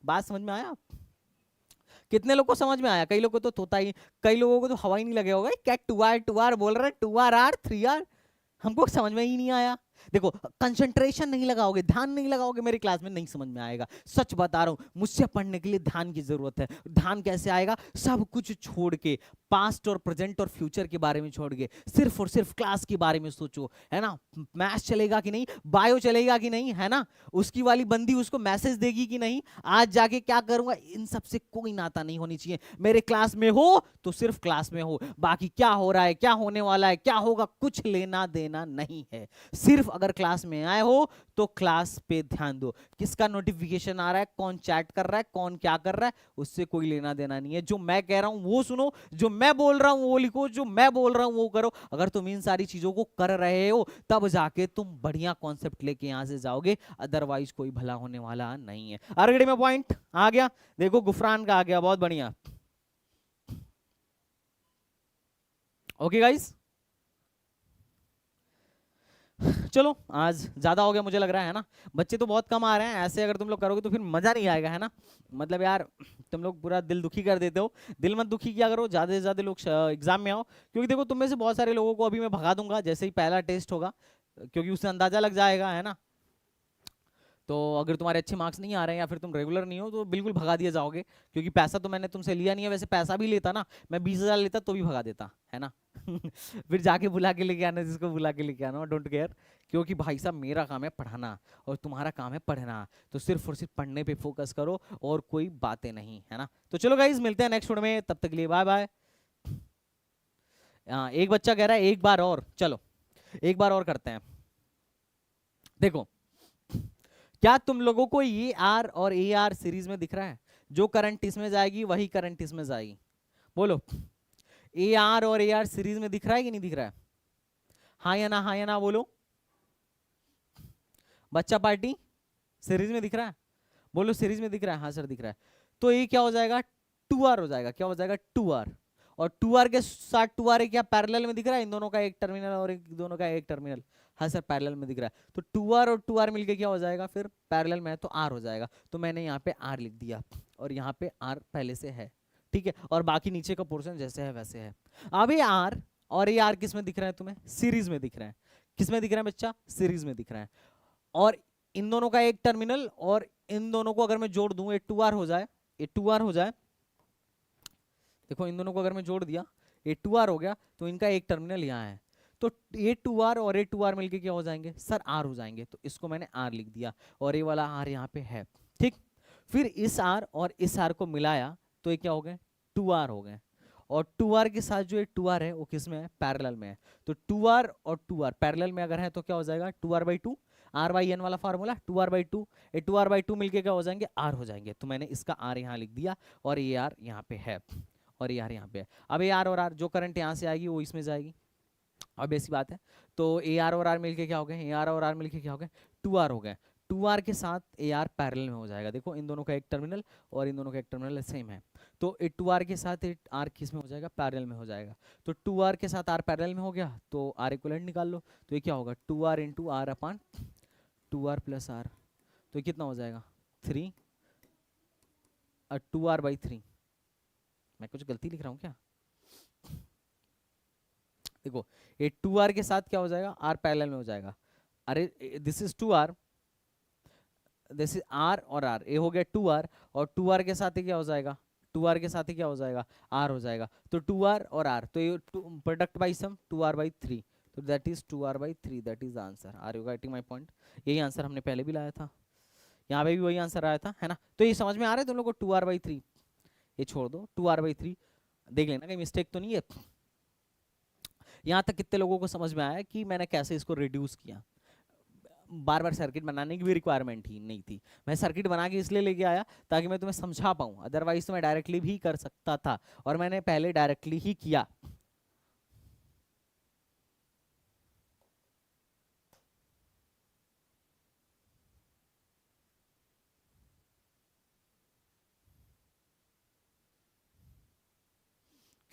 बात समझ में आया? कितने लोग को समझ में आया? कई लोगों को तो तोता ही, कई लोगों को तो हवा ही नहीं लगे होगा, क्या 2R बोल रहा है, 2R 3R, हमको समझ में ही नहीं आया। देखो कंसंट्रेशन नहीं लगाओगे, ध्यान नहीं लगाओगे मेरी क्लास में, नहीं समझ में आएगा, सच बता रहा हूं। मुझसे पढ़ने के लिए ध्यान की जरूरत है। ध्यान कैसे आएगा? सब कुछ छोड़ के, पास्ट और प्रेजेंट और फ्यूचर के बारे में छोड़ के सिर्फ और सिर्फ क्लास के बारे में सोचो, है ना? मैथ्स चलेगा कि नहीं, बायो चलेगा कि नहीं, है ना? उसकी वाली बंदी उसको मैसेज देगी कि नहीं, आज जाके क्या करूंगा, इन सब से कोई नाता नहीं होनी चाहिए। मेरे क्लास में हो तो सिर्फ क्लास में हो, बाकी क्या हो रहा है, क्या होने वाला है, क्या होगा, कुछ लेना देना नहीं है। सिर्फ अगर क्लास में आए हो तो क्लास पे ध्यान दो, किसका नोटिफिकेशन आ रहा है, कौन चैट कर रहा है, कौन क्या कर रहा है, उससे कोई लेना देना नहीं है। जो मैं कह रहा हूं वो सुनो, जो मैं बोल रहा हूं वो लिखो, जो मैं बोल रहा हूं वो करो। अगर तुम इन सारी चीजों को कर रहे हो तब जाके तुम बढ़िया कॉन्सेप्ट लेके यहां से जाओगे, अदरवाइज कोई भला होने वाला नहीं है। अरगड़ी में पॉइंट आ गया, देखो गुफरान का आ गया, बहुत बढ़िया। ओके गाइस, चलो आज ज्यादा हो गया मुझे लग रहा है ना? बच्चे तो बहुत कम आ रहे हैं, ऐसे अगर तुम लोग करोगे तो फिर मजा नहीं आएगा, है ना? मतलब यार तुम लोग पूरा दिल दुखी कर देते हो। दिल मत दुखी किया करो, ज्यादा से ज्यादा लोग एग्जाम में आओ, क्योंकि देखो तुम में से बहुत सारे लोगों को अभी मैं भगा दूंगा जैसे ही पहला टेस्ट होगा, क्योंकि उससे अंदाजा लग जाएगा, है ना? तो अगर तुम्हारे अच्छे मार्क्स नहीं आ रहे हैं या फिर तुम रेगुलर नहीं हो तो बिल्कुल भगा दिए जाओगे, क्योंकि पैसा तो मैंने तुमसे लिया नहीं है। वैसे पैसा भी लेता ना, मैं 20,000 लेता तो भी भगा देता, है ना? फिर जाके बुला के लेके आना, जिसको बुला के लेके आना, डोंट केयर। क्योंकि भाई साहब मेरा काम है पढ़ाना और तुम्हारा काम है पढ़ना, तो सिर्फ और सिर्फ पढ़ने पे फोकस करो और कोई बातें नहीं, है ना? तो चलो गाइज मिलते हैं नेक्स्ट वीडियो में, तब तक के लिए बाय बाय। एक बच्चा कह रहा है एक बार और, चलो एक बार और करते हैं। देखो क्या तुम लोगों को ये आर और ए आर सीरीज में दिख रहा है? जो करंट इसमें जाएगी वही करंट इसमें जाएगी, बोलो। ए आर और ए आर सीरीज में दिख रहा है कि नहीं दिख रहा है? हाँ या ना, हाँ या ना बोलो। बच्चा पार्टी सीरीज में दिख रहा है, बोलो सीरीज में दिख रहा है, हाँ सर दिख रहा है। तो ये क्या हो जाएगा, 2R हो जाएगा। क्या हो जाएगा, 2R। और 2R के साथ 2R क्या पैरेलल में दिख रहा है? इन दोनों का एक टर्मिनल और एक दोनों का एक टर्मिनल, हाँ सर पैरेलल में दिख रहा है। तो 2R और 2R मिलके क्या हो जाएगा, फिर पैरेलल में है तो R हो जाएगा। तो मैंने यहाँ पे R लिख दिया और यहाँ पे R पहले से है, ठीक है? और बाकी नीचे का पोर्शन जैसे है वैसे है। अब ये R और ये R किस में दिख रहा है तुम्हें? सीरीज में दिख रहा है। किस में दिख रहा है बच्चा? सीरीज में दिख रहा है। और इन दोनों का एक टर्मिनल और इन दोनों को अगर मैं जोड़ दूं, ये 2R हो जाए, ये 2R हो जाए। देखो इन दोनों को अगर मैं जोड़ दिया, ये 2R हो गया, तो इनका एक टर्मिनल यहाँ है। तो ये 2R और ये 2R मिलके क्या हो जाएंगे सर? R हो जाएंगे। तो इसको मैंने R लिख दिया और ये वाला R यहाँ पे है, ठीक? फिर इस R और इस R को मिलाया तो ये क्या हो गए, 2R हो गए। और 2R के साथ जो ये 2R है वो किस में है? पैरेलल में है। तो 2R और 2R पैरेलल में अगर है तो क्या हो जाएगा, 2R/2, R/n वाला फार्मूला, 2R/2। ये 2R/2 मिलके क्या हो जाएंगे, R हो जाएंगे। तो मैंने इसका R यहाँ लिख दिया और ये R यहाँ पे है और ये R यहाँ पे है। अब ये R और R जो करंट यहाँ से आएगी वो इसमें जाएगी, अब ऐसी बात है। तो ए आर और आर मिलके क्या हो गए, ए आर और आर मिलके क्या हो गए, 2R हो गए। 2R के साथ ए आर पैरेलल में हो जाएगा। देखो इन दोनों का एक टर्मिनल और इन दोनों का एक टर्मिनल सेम है, तो 2R के साथ आर किस में हो जाएगा, पैरेलल में हो जाएगा। तो 2R के साथ आर पैरेलल में हो गया तो आर इक्विवेलेंट निकाल लो। तो ये क्या होगा, 2R into R upon 2R plus R. तो कितना हो जाएगा, 3 और 2R/3। मैं कुछ गलती लिख रहा हूँ क्या? देखो ये 2R के साथ क्या हो जाएगा, आर पैरेलल में हो जाएगा। अरे this is 2R, this is R और R, ये हो गया 2R और 2R के साथ ही क्या हो जाएगा, 2R के साथ ही क्या हो जाएगा, R हो जाएगा। तो 2R और R, तो ये प्रोडक्ट बाई सम 2R/3, तो that is 2R/3, that is answer. Are you getting my point? यही आंसर हमने पहले भी लाया था, यहाँ पे भी वही आंसर आया था, है ना? तो ये समझ में आ रहा है तुम लोग को? 2R/3 ये छोड़ दो, 2R/3 देख लेना कहीं मिस्टेक तो नहीं है। यहाँ तक कितने लोगों को समझ में आया कि मैंने कैसे इसको रिड्यूस किया? बार बार सर्किट बनाने की भी रिक्वायरमेंट ही नहीं थी। मैं सर्किट बना के इसलिए लेके आया ताकि मैं तुम्हें समझा पाऊँ, अदरवाइज तो मैं डायरेक्टली भी कर सकता था, और मैंने पहले डायरेक्टली ही किया।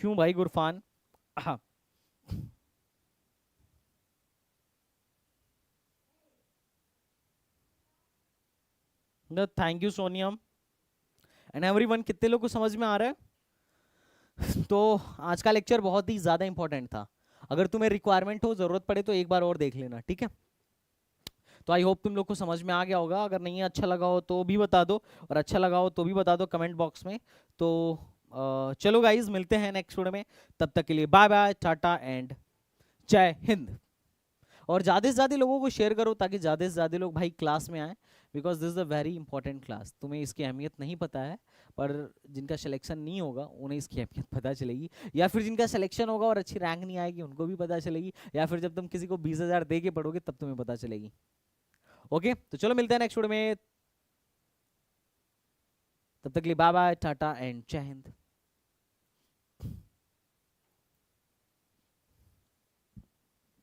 क्यों भाई गुरफान? हाँ, थैंक यू सोनियम एंड एवरीवन। कितने लोग को समझ में आ रहा है? तो आज का लेक्चर बहुत ही ज्यादा इंपॉर्टेंट था। अगर तुम्हें रिक्वायरमेंट हो, जरूरत पड़े तो एक बार और देख लेना, ठीक है? तो आई होप तुम लोग को समझ में आ गया होगा। अगर नहीं अच्छा लगा हो तो भी बता दो, और अच्छा लगा हो तो भी बता दो कमेंट बॉक्स में। तो चलो गाइज, मिलते हैं नेक्स्ट वीडियो में। तब तक के लिए बाय बाय, टाटा एंड जय हिंद। और ज़्यादा से ज़्यादा लोगों को शेयर करो ताकि ज़्यादा से ज़्यादा लोग भाई क्लास में आए, because this is a very important class. तुम्हें इसकी अहमियत नहीं पता है, पर जिनका सिलेक्शन नहीं होगा उन्हें इसकी अहमियत पता चलेगी, या फिर जिनका सिलेक्शन होगा और अच्छी रैंक नहीं आएगी उनको भी पता चलेगी, या फिर जब तुम किसी को 20,000 दे के पढ़ोगे तब तुम्हें पता चलेगी। ओके, तो चलो मिलते हैं नेक्स्ट वीडियो में। तब तक के लिए बाय बाय, टाटा एंड जय हिंद।